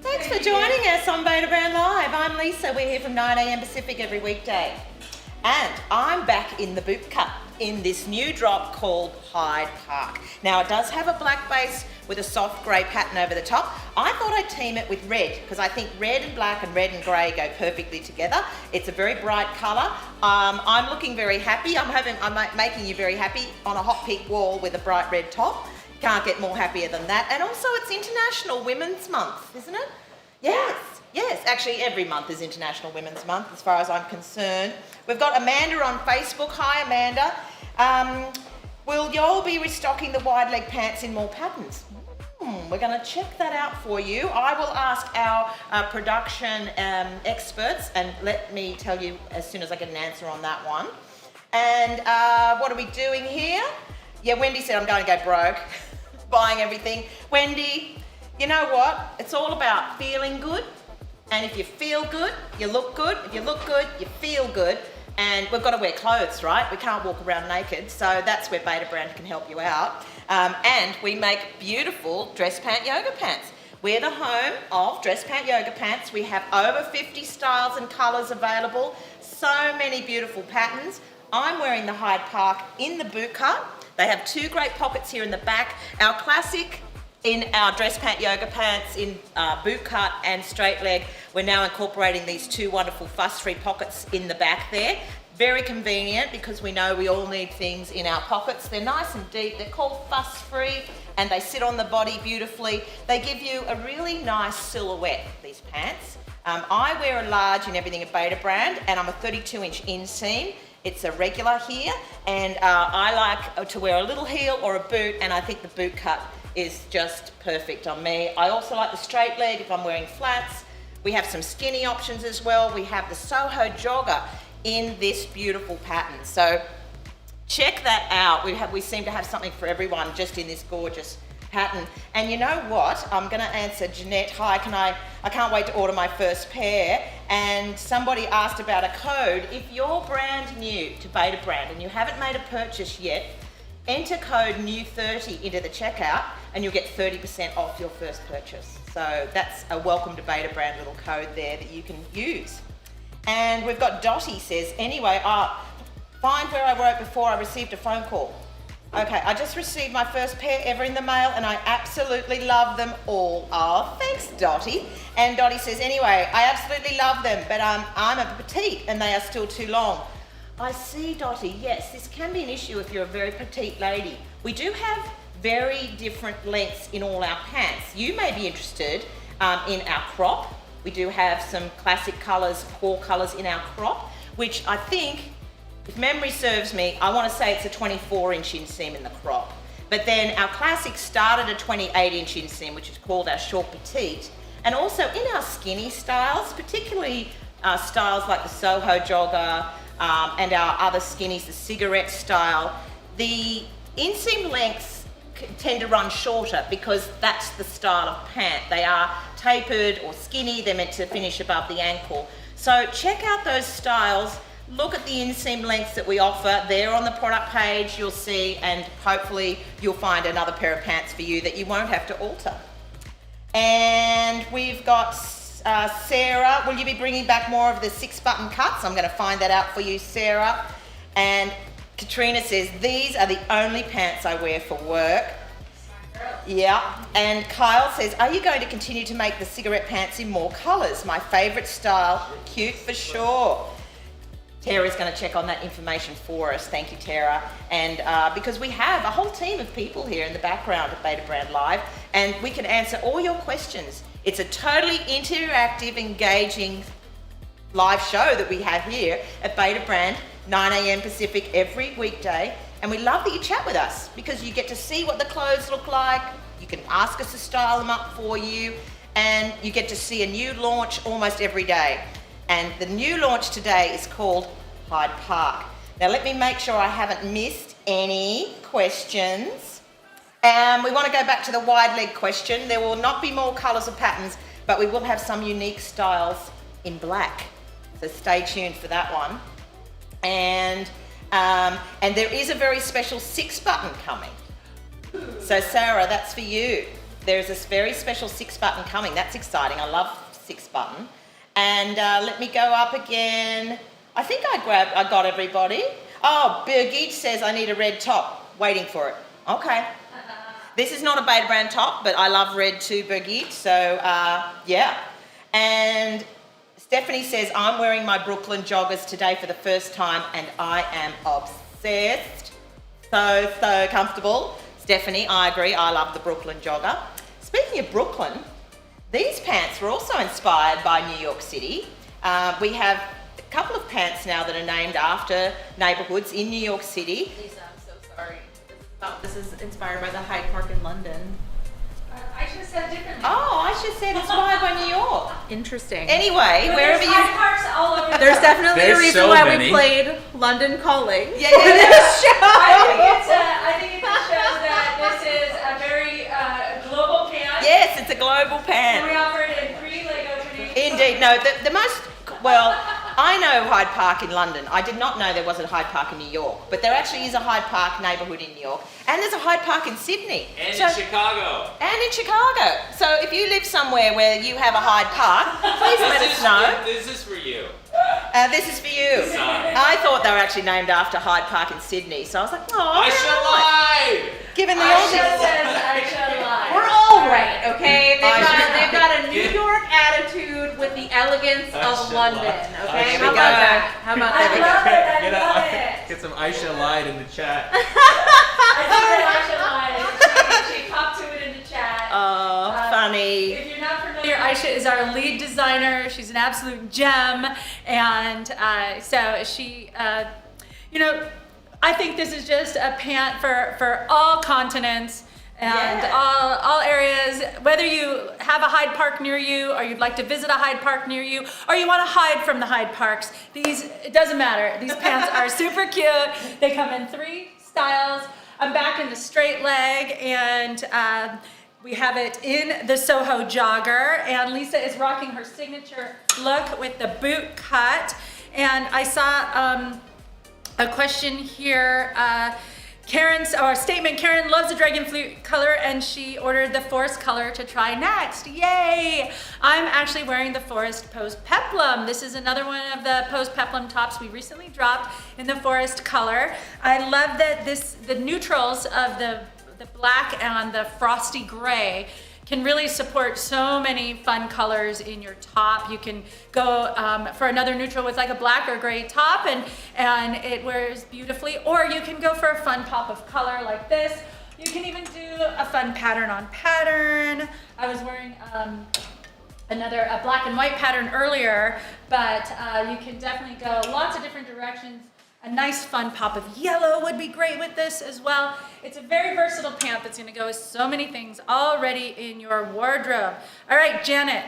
Thanks for joining us on Betabrand Live. I'm Lisa. We're here from 9 a.m. Pacific every weekday. And I'm back in the boot cut in this new drop called Hyde Park. Now, it does have a black base with a soft grey pattern over the top. I thought I'd team it with red because I think red and black and red and grey go perfectly together. It's a very bright colour. I'm looking very happy. I'm making you very happy on a hot pink wall with a bright red top. Can't get more happier than that. And also it's International Women's Month, isn't it? Yes, actually every month is International Women's Month as far as I'm concerned. We've got Amanda on Facebook. Hi Amanda. Will y'all be restocking the wide leg pants in more patterns? We're going to check that out for you. I will ask our production experts, and let me tell you as soon as I get an answer on that one. And what are we doing here? Yeah, Wendy said I'm going to go broke, buying everything. Wendy, you know what? It's all about feeling good. And if you feel good, you look good. If you look good, you feel good. And we've got to wear clothes, right? We can't walk around naked. So that's where Betabrand can help you out. And we make beautiful dress pant yoga pants. We're the home of dress pant yoga pants. We have over 50 styles and colours available. So many beautiful patterns. I'm wearing the Hyde Park in the boot cut. They have 2 great pockets here in the back. Our classic in our dress pant yoga pants in boot cut and straight leg. We're now incorporating these 2 wonderful fuss-free pockets in the back there. Very convenient because we know we all need things in our pockets. They're nice and deep. They're called fuss-free and they sit on the body beautifully. They give you a really nice silhouette, these pants. I wear a large in everything at Betabrand and I'm a 32-inch inseam. It's a regular here and I like to wear a little heel or a boot, and I think the boot cut is just perfect on me. I also like the straight leg if I'm wearing flats. We have some skinny options as well. We have the Soho Jogger in this beautiful pattern. So check that out. We seem to have something for everyone just in this gorgeous pattern. And you know what? I'm gonna answer Jeanette. Hi, I can't wait to order my first pair. And somebody asked about a code. If you're brand new to Betabrand and you haven't made a purchase yet, enter code NEW30 into the checkout and you'll get 30% off your first purchase. So that's a welcome to Betabrand little code there that you can use. And we've got Dottie says, anyway, find where I wrote before I received a phone call. Okay, I just received my first pair ever in the mail and I absolutely love them all. Oh, thanks, Dottie. And Dottie says, anyway, I absolutely love them, but I'm a petite and they are still too long. I see, Dottie. Yes, this can be an issue if you're a very petite lady. We do have very different lengths in all our pants. You may be interested in our crop. We do have some classic colours, core colours in our crop, which I think, if memory serves me, I want to say it's a 24-inch inseam in the crop. But then our classic started a 28-inch inseam, which is called our short petite. And also in our skinny styles, particularly styles like the Soho Jogger and our other skinnies, the cigarette style, the inseam lengths tend to run shorter because that's the style of pant. They are tapered or skinny, they're meant to finish above the ankle. So check out those styles. Look at the inseam lengths that we offer. They're on the product page, you'll see, and hopefully you'll find another pair of pants for you that you won't have to alter. And we've got Sarah. Will you be bringing back more of the 6-button cuts? I'm going to find that out for you, Sarah. And Katrina says, these are the only pants I wear for work. Yeah. And Kyle says, are you going to continue to make the cigarette pants in more colours? My favourite style. Cute for sure. Tara's going to check on that information for us. Thank you, Tara. And because we have a whole team of people here in the background at Betabrand Live, and we can answer all your questions. It's a totally interactive, engaging live show that we have here at Betabrand, 9 a.m. Pacific every weekday. And we love that you chat with us because you get to see what the clothes look like. You can ask us to style them up for you, and you get to see a new launch almost every day. And the new launch today is called Hyde Park. Now let me make sure I haven't missed any questions. We want to go back to the wide leg question. There will not be more colours or patterns, but we will have some unique styles in black. So stay tuned for that one. And there is a very special 6-button coming. So Sarah, that's for you. There's this very special 6-button coming. That's exciting. I love 6-button. And let me go up again. I think I got everybody. Oh, Birgit says I need a red top. Waiting for it. Okay. This is not a Betabrand top, but I love red too, Birgit. So, yeah. And Stephanie says, I'm wearing my Brooklyn joggers today for the first time, and I am obsessed. So comfortable. Stephanie, I agree. I love the Brooklyn jogger. Speaking of Brooklyn, these pants were also inspired by New York City. We have a couple of pants now that are named after neighbourhoods in New York City. Lisa, I'm so sorry. This is inspired by the Hyde Park in London. I should have said differently. Oh, I should have said inspired by New York. Interesting. Anyway, But wherever there's you... Hyde Parks all over. There's definitely There's a reason so why many. we played London Calling. Yeah. I think it shows that this is a very global pant. Yes, it's a global And pant. we offer it in 3 leg openings. Indeed. No, the most... Well, I know Hyde Park in London. I did not know there was a Hyde Park in New York. But there actually is a Hyde Park neighbourhood in New York. And there's a Hyde Park in Sydney. And in Chicago. And in Chicago. So if you live somewhere where you have a Hyde Park, please let us know. This is for you. This is for you. Sorry. I thought they were actually named after Hyde Park in Sydney. So I was like, oh, I shall lie. Given the Aisha Aussies. says Aisha lies. We're all right, okay? I They've got a New York attitude with the elegance I of should London, lie. okay? I How should about lie. that? How about I that? love it. I love it. Get some Aisha lied in the chat. I think that Aisha lies. She popped to it in the chat. Oh, funny. If you're not familiar, Aisha is our lead designer. She's an absolute gem. And so she, I think this is just a pant for all continents and Yeah. all areas. Whether you have a Hyde Park near you, or you'd like to visit a Hyde Park near you, or you want to hide from the Hyde Parks, it doesn't matter. These pants are super cute. They come in 3 styles. I'm back in the straight leg, and we have it in the Soho Jogger, and Lisa is rocking her signature look with the boot cut. And I saw a question here. Karen loves the dragon flute color and she ordered the forest color to try next. Yay! I'm actually wearing the Forest Post Peplum. This is another one of the Post Peplum tops we recently dropped in the forest color. I love that the neutrals of the black and the frosty gray can really support so many fun colors in your top. You can go for another neutral with like a black or gray top and it wears beautifully, or you can go for a fun pop of color like this. You can even do a fun pattern on pattern. I was wearing a black and white pattern earlier, but you can definitely go lots of different directions. A nice fun pop of yellow would be great with this as well. It's a very versatile pant that's gonna go with so many things already in your wardrobe. All right, Janet,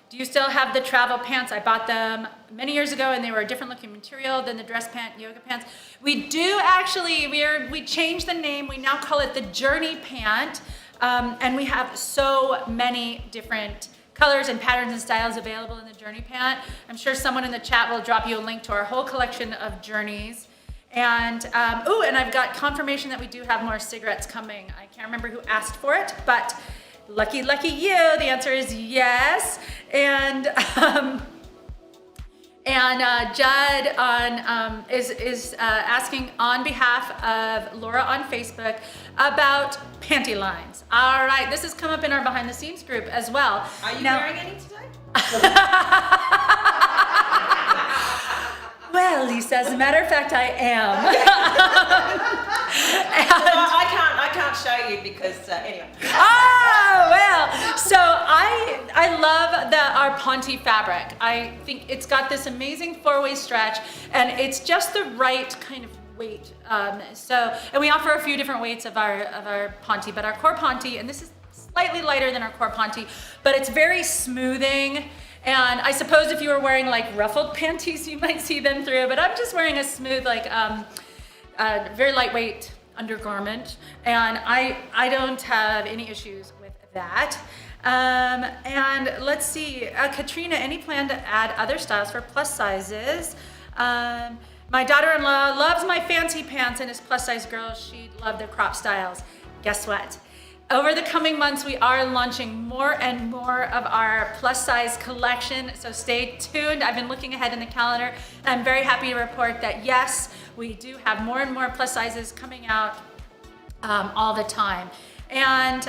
do you still have the travel pants? I bought them many years ago and they were a different looking material than the dress pant yoga pants. We do actually, we changed the name. We now call it the Journey Pant. And we have so many different colors and patterns and styles available in the Journey Pant. I'm sure someone in the chat will drop you a link to our whole collection of journeys. And, and I've got confirmation that we do have more cigarettes coming. I can't remember who asked for it, but lucky you, the answer is yes. And Judd is asking on behalf of Laura on Facebook about panty lines. All right, this has come up in our behind the scenes group as well. Are you wearing any today? Well, Lisa, as a matter of fact, I am. I can't show you because anyway. Oh, well, so I love our Ponte fabric. I think it's got this amazing four-way stretch and it's just the right kind of weight. And we offer a few different weights of our Ponte, but our core Ponte, and this is slightly lighter than our core Ponte, but it's very smoothing. And I suppose if you were wearing like ruffled panties, you might see them through, but I'm just wearing a smooth, like very lightweight undergarment. And I don't have any issues with that. And let's see, Katrina, any plan to add other styles for plus sizes? My daughter-in-law loves my fancy pants and is plus size girl. She'd love the crop styles. Guess what? Over the coming months, we are launching more and more of our plus size collection, so stay tuned. I've been looking ahead in the calendar. I'm very happy to report that yes, we do have more and more plus sizes coming out all the time. And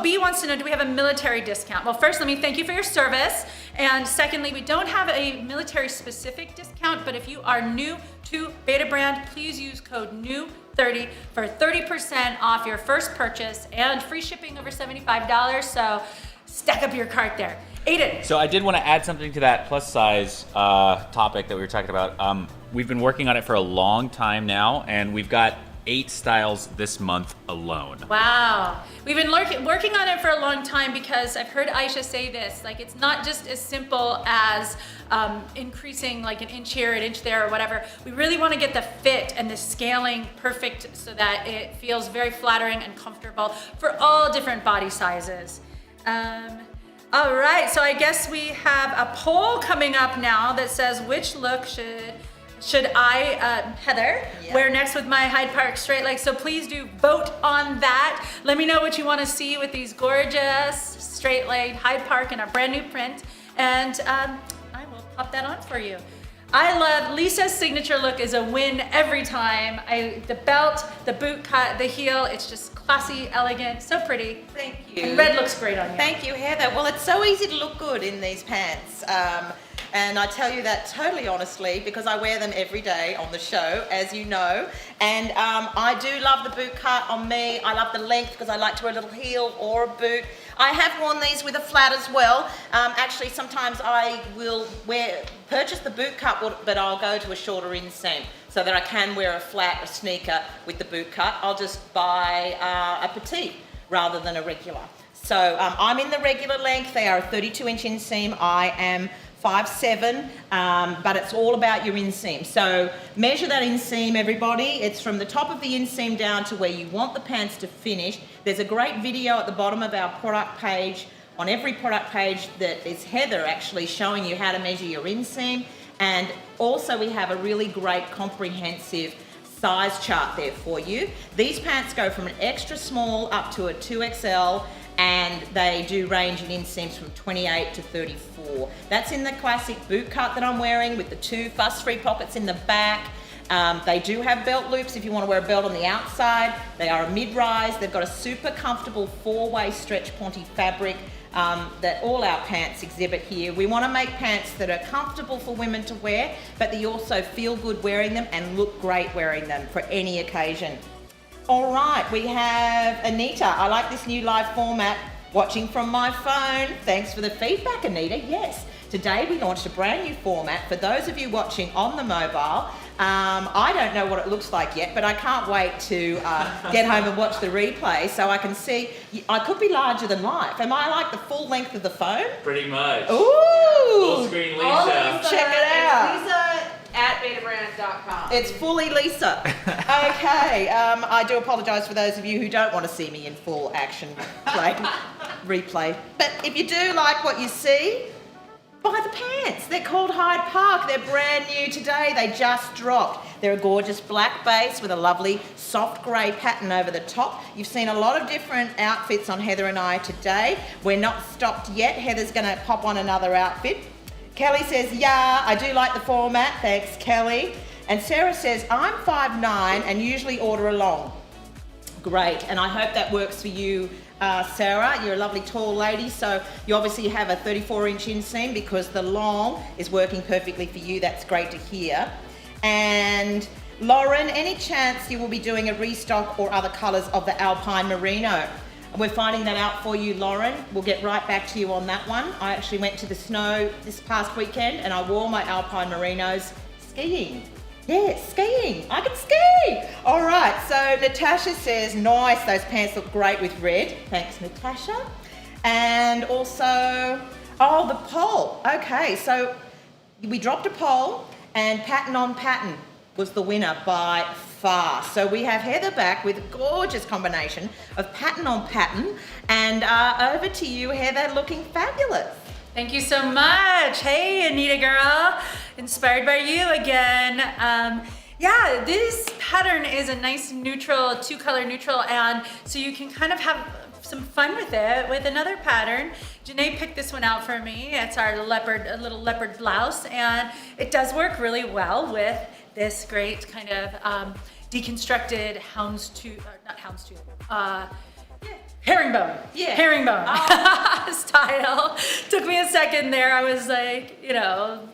B wants to know, do we have a military discount? Well, first, let me thank you for your service. And secondly, we don't have a military specific discount, but if you are new to Betabrand, please use code NEW30 for 30% off your first purchase and free shipping over $75. So stack up your cart there. Aiden. So I did want to add something to that plus size topic that we were talking about. We've been working on it for a long time now, and we've got 8 styles this month alone. Wow. We've been working on it for a long time because I've heard Aisha say this, like it's not just as simple as increasing like an inch here, an inch there or whatever. We really want to get the fit and the scaling perfect so that it feels very flattering and comfortable for all different body sizes. All right, so I guess we have a poll coming up now that says which look should I, Heather, wear next with my Hyde Park straight legs? So please do vote on that. Let me know what you want to see with these gorgeous straight legged Hyde Park in our brand new print. And I will pop that on for you. I love Lisa's signature look is a win every time. The belt, the boot cut, the heel, it's just classy, elegant, so pretty. Thank you. And red looks great on you. Thank you, Heather. Well, it's so easy to look good in these pants. And I tell you that totally honestly because I wear them every day on the show, as you know. And I do love the boot cut on me. I love the length because I like to wear a little heel or a boot. I have worn these with a flat as well. Actually, sometimes I will purchase the boot cut, but I'll go to a shorter inseam so that I can wear a flat, a sneaker with the boot cut. I'll just buy a petite rather than a regular. So I'm in the regular length. They are a 32-inch inseam. I am 5'7", but it's all about your inseam. So measure that inseam, everybody. It's from the top of the inseam down to where you want the pants to finish. There's a great video at the bottom of our product page, on every product page, that is Heather actually showing you how to measure your inseam. And also we have a really great comprehensive size chart there for you. These pants go from an extra small up to a 2XL, and they do range in inseams from 28 to 34. That's in the classic boot cut that I'm wearing with the 2 fuss-free pockets in the back. They do have belt loops if you want to wear a belt on the outside. They are a mid-rise. They've got a super comfortable 4-way stretch ponte fabric that all our pants exhibit here. We want to make pants that are comfortable for women to wear, but that you also feel good wearing them and look great wearing them for any occasion. All right, we have Anita. I like this new live format, watching from my phone. Thanks for the feedback, Anita. Yes, today we launched a brand new format for those of you watching on the mobile. I don't know what it looks like yet, but I can't wait to get home and watch the replay so I can see. I could be larger than life. Am I like the full length of the phone? Pretty much. Ooh! Full screen All Lisa. Lisa Check it out. Lisa at betabrand.com. It's fully Lisa. Okay, I do apologise for those of you who don't want to see me in full action replay. But if you do like what you see, buy the pants. They're called Hyde Park. They're brand new today. They just dropped. They're a gorgeous black base with a lovely soft grey pattern over the top. You've seen a lot of different outfits on Heather and I today. We're not stopped yet. Heather's going to pop on another outfit. Kelly says, yeah, I do like the format. Thanks, Kelly. And Sarah says, I'm 5'9" and usually order a long. Great, and I hope that works for you, Sarah. You're a lovely tall lady, so you obviously have a 34-inch inseam because the long is working perfectly for you. That's great to hear. And Lauren, any chance you will be doing a restock or other colours of the Alpine Merino? We're finding that out for you, Lauren. We'll get right back to you on that one. I actually went to the snow this past weekend and I wore my Alpine Merinos skiing. Yes, skiing. I can ski. All right, so Natasha says, nice, those pants look great with red. Thanks, Natasha. And also, oh, the poll. Okay, so we dropped a poll and pattern on pattern was the winner by far. So we have Heather back with a gorgeous combination of pattern on pattern. And over to you, Heather, looking fabulous. Thank you so much. Hey, Anita girl. Inspired by you again. Yeah, this pattern is a nice neutral, 2-color neutral, and so you can kind of have some fun with it with another pattern. Janae picked this one out for me. It's our leopard, a little leopard blouse, and it does work really well with this great kind of deconstructed herringbone. Yeah. Herringbone style. Took me a second there. I was like,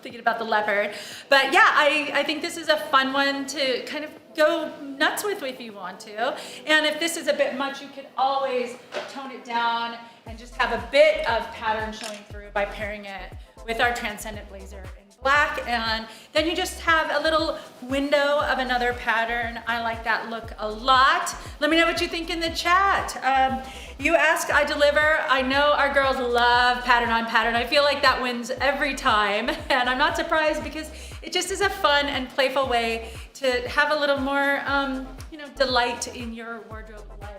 thinking about the leopard. But yeah, I think this is a fun one to kind of go nuts with if you want to. And if this is a bit much, you can always tone it down and just have a bit of pattern showing through by pairing it with our Transcendent Blazer in black, and then you just have a little window of another pattern. I like that look a lot. Let me know what you think in the chat. You ask, I deliver. I know our girls love pattern on pattern. I feel like that wins every time, and I'm not surprised because it just is a fun and playful way to have a little more, delight in your wardrobe life.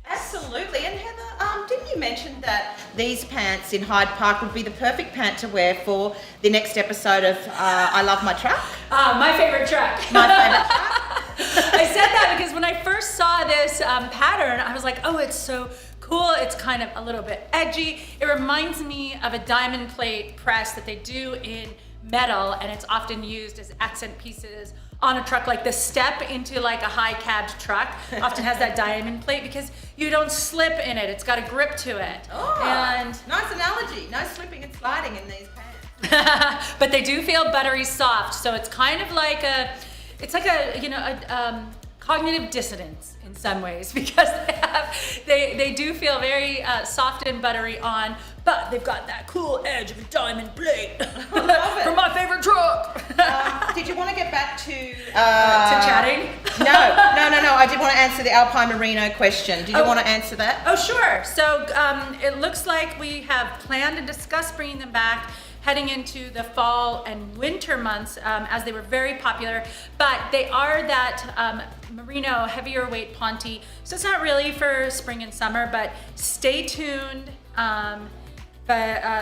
Absolutely. And Heather, didn't you mention that these pants in Hyde Park would be the perfect pant to wear for the next episode of I Love My Truck? My favorite truck. My favorite truck. I said that because when I first saw this pattern, I was like, oh, it's so cool. It's kind of a little bit edgy. It reminds me of a diamond plate press that they do in metal, and it's often used as accent pieces on a truck, like the step into like a high cabbed truck often has that diamond plate because you don't slip in it. It's got a grip to it. Oh, and nice analogy. No slipping and sliding in these pants. but they do feel buttery soft. So it's kind of like it's like a cognitive dissonance in some ways because they do feel very soft and buttery on, but they've got that cool edge of a diamond plate from my favorite truck. Did you want to get back to chatting? No. I did want to answer the Alpine Merino question. Did you want to answer that? Oh, sure. So it looks like we have planned and discussed bringing them back heading into the fall and winter months as they were very popular, but they are that merino heavier weight ponte. So it's not really for spring and summer, but stay tuned.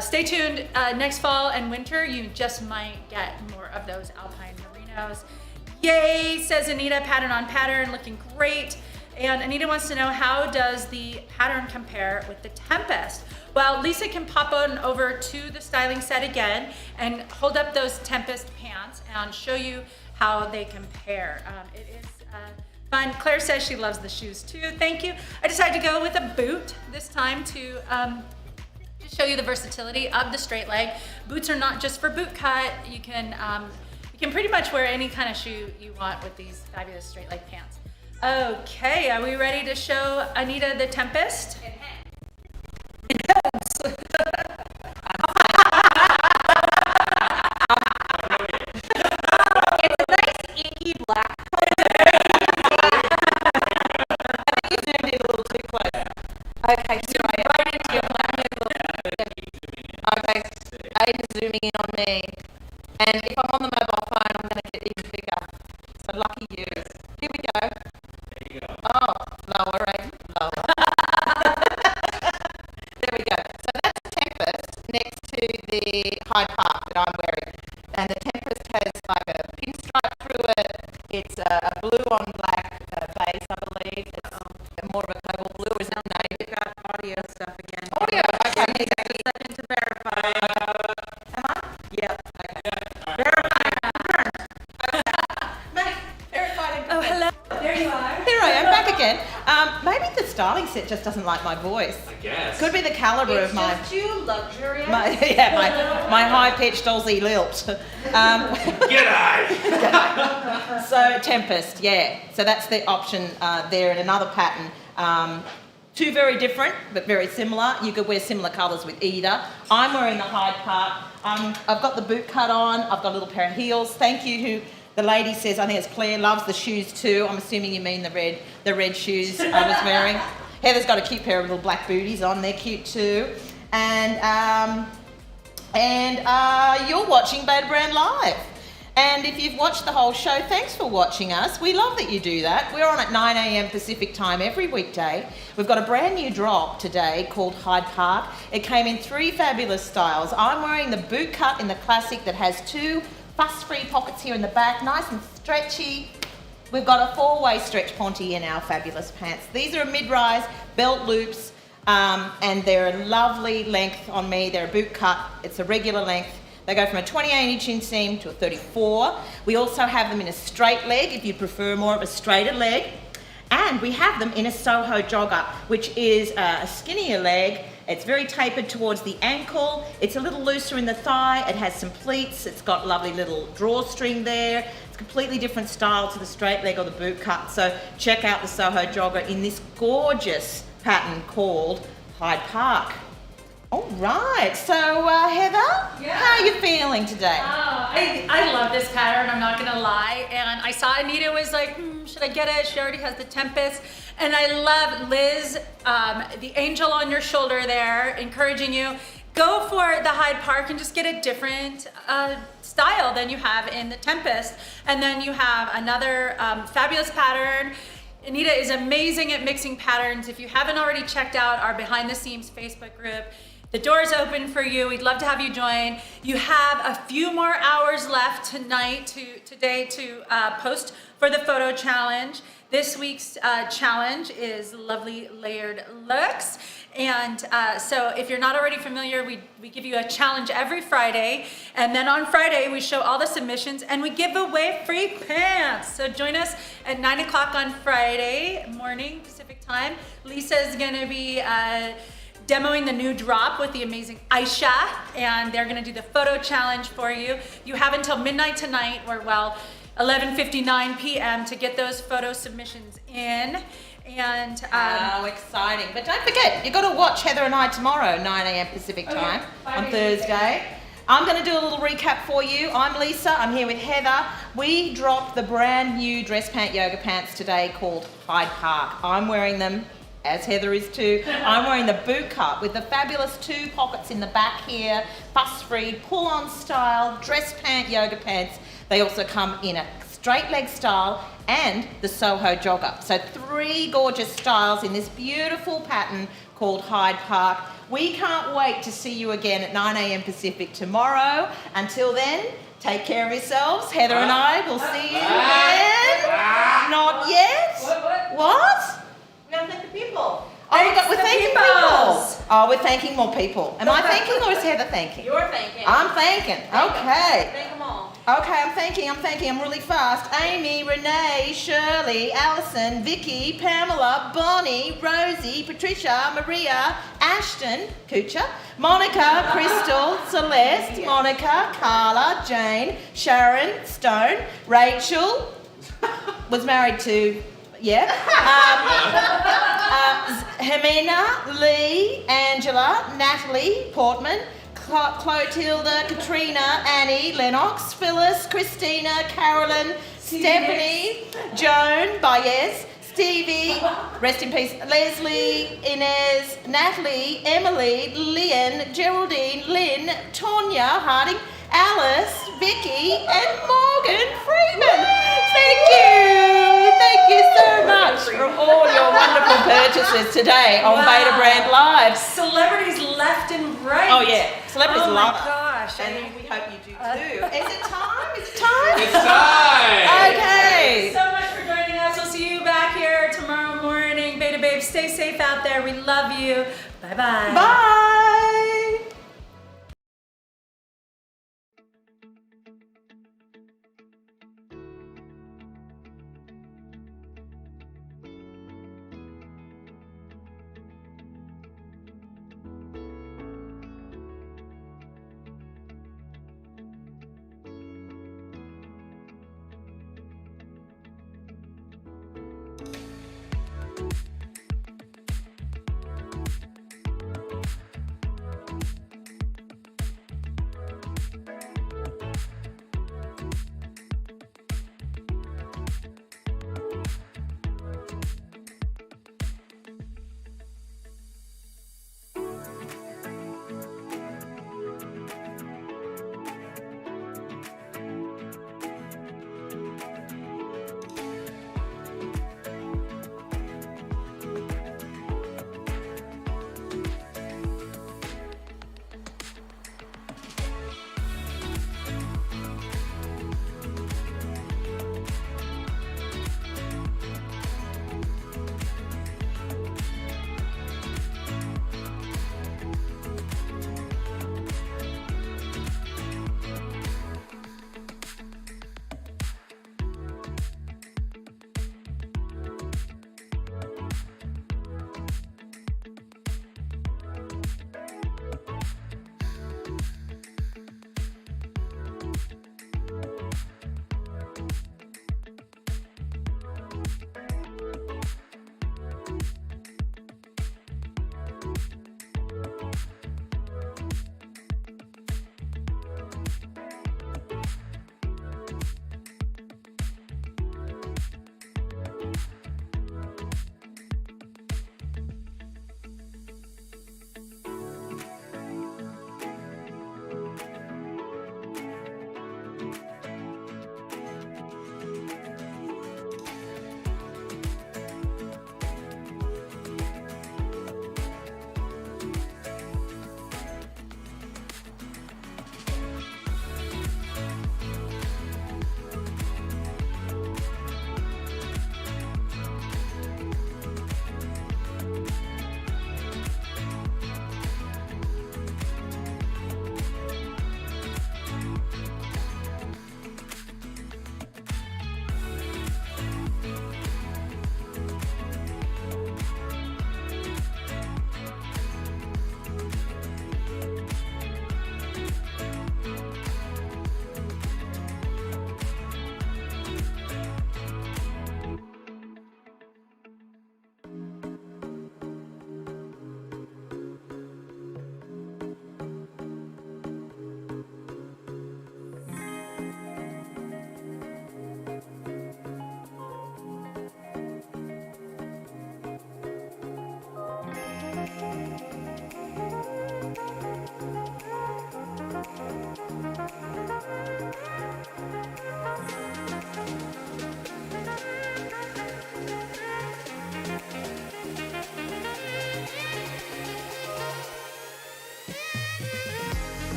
Stay tuned next fall and winter, you just might get more of those Alpine Merinos. Yay, says Anita, pattern on pattern, looking great. And Anita wants to know, how does the pattern compare with the Tempest? Well, Lisa can pop on over to the styling set again and hold up those Tempest pants and show you how they compare. It is fun. Claire says she loves the shoes too. Thank you. I decided to go with a boot this time to show you the versatility of the straight leg. Boots are not just for boot cut. You can pretty much wear any kind of shoe you want with these fabulous straight leg pants. Okay, are we ready to show Anita the Tempest? It's a nice inky black color. I think you zoomed in a little too close. Okay, sorry. Right into your black. Okay, Aiden's zooming in on me. And if I'm on the mobile phone, I'm going to get even bigger. So lucky you. Here we go. There you go. Oh, lower, Aiden. Lower. There we go. So that's the Tempest next to the Hyde Park that I'm wearing. And the Tempest has like a pinstripe through it. It's a blue on black base, I believe. It's more of a cobalt blue, isn't it? No, you've got audio stuff again. Audio, okay. Just a second to verify. Am I? Yep. Okay. Oh, hello. There you are. Here I am, back again. Maybe the styling set just doesn't like my voice. I guess. Could be the caliber of my too luxurious. my high-pitched Aussie lilt. G'day! So Tempest, yeah. So that's the option there in another pattern. Two very different, but very similar. You could wear similar colours with either. I'm wearing the Hyde Park. I've got the boot cut on. I've got a little pair of heels. Thank you. Who the lady says, I think it's Claire, loves the shoes too. I'm assuming you mean the red shoes I was wearing. Heather's got a cute pair of little black booties on. They're cute too. And you're watching Betabrand Live. And if you've watched the whole show, thanks for watching us. We love that you do that. We're on at 9 a.m. Pacific time every weekday. We've got a brand new drop today called Hyde Park. It came in 3 fabulous styles. I'm wearing the boot cut in the classic that has 2 fuss-free pockets here in the back, nice and stretchy. We've got a 4-way stretch ponte in our fabulous pants. These are a mid-rise, belt loops, and they're a lovely length on me. They're a boot cut. It's a regular length. They go from a 28-inch inseam to a 34. We also have them in a straight leg, if you prefer more of a straighter leg. And we have them in a Soho Jogger, which is a skinnier leg. It's very tapered towards the ankle. It's a little looser in the thigh. It has some pleats. It's got lovely little drawstring there. It's a completely different style to the straight leg or the boot cut. So check out the Soho Jogger in this gorgeous pattern called Hyde Park. All right, so Heather, how are you feeling today? I love this pattern, I'm not gonna lie. And I saw Anita was like, should I get it? She already has the Tempest. And I love Liz, the angel on your shoulder there, encouraging you. Go for the Hyde Park and just get a different style than you have in the Tempest. And then you have another fabulous pattern. Anita is amazing at mixing patterns. If you haven't already checked out our Behind the Seams Facebook group, the door's open for you. We'd love to have you join. You have a few more hours left today to post for the photo challenge. This week's challenge is lovely layered looks. And so if you're not already familiar, we give you a challenge every Friday. And then on Friday, we show all the submissions and we give away free pants. So join us at 9 o'clock on Friday morning, Pacific time. Lisa's gonna be demoing the new drop with the amazing Aisha, and they're gonna do the photo challenge for you. You have until midnight tonight, or 11:59 p.m. to get those photo submissions in. And how exciting. But don't forget, you've got to watch Heather and I tomorrow, 9 a.m. Pacific time on Thursday. I'm going to do a little recap for you. I'm Lisa, I'm here with Heather. We dropped the brand new dress pant yoga pants today called Hyde Park. I'm wearing them, as Heather is too. I'm wearing the boot cut with the fabulous 2 pockets in the back here, fuss-free, pull-on style, dress pant yoga pants. They also come in a straight leg style and the Soho Jogger. So 3 gorgeous styles in this beautiful pattern called Hyde Park. We can't wait to see you again at 9 a.m. Pacific tomorrow. Until then, Take care of yourselves. Heather and I will see you then. Not yet. What? We gotta thank the people. Oh, we're thanking people. peoples. Oh, we're thanking more people. Am I thanking or is Heather thanking? You're thanking. I'm thanking. Okay. Thank them all. Okay, I'm thanking. I'm really fast. Amy, Renee, Shirley, Alison, Vicky, Pamela, Bonnie, Rosie, Patricia, Maria, Ashton, Kucha, Monica, Crystal, Celeste, Monica, Carla, Jane, Sharon, Stone, Rachel, was married to, Jimena, Lee, Angela, Natalie, Portman, Clotilda, Katrina, Annie, Lennox, Phyllis, Christina, Carolyn, Stephanie, Joan, Baez, Stevie, rest in peace, Leslie, Inez, Natalie, Emily, Lynn, Geraldine, Lynn, Tonya Harding, Alice, Vicky, and Morgan Freeman. Thank you so much for all your wonderful purchases today on Betabrand Live. Celebrities left and right. Oh yeah, celebrities Oh love my it. gosh. And we hope you do too. Is it time? Is it time? It's time! Okay. Thanks so much for joining us. We'll see you back here tomorrow morning. Beta Babes, stay safe out there. We love you. Bye-bye. Bye.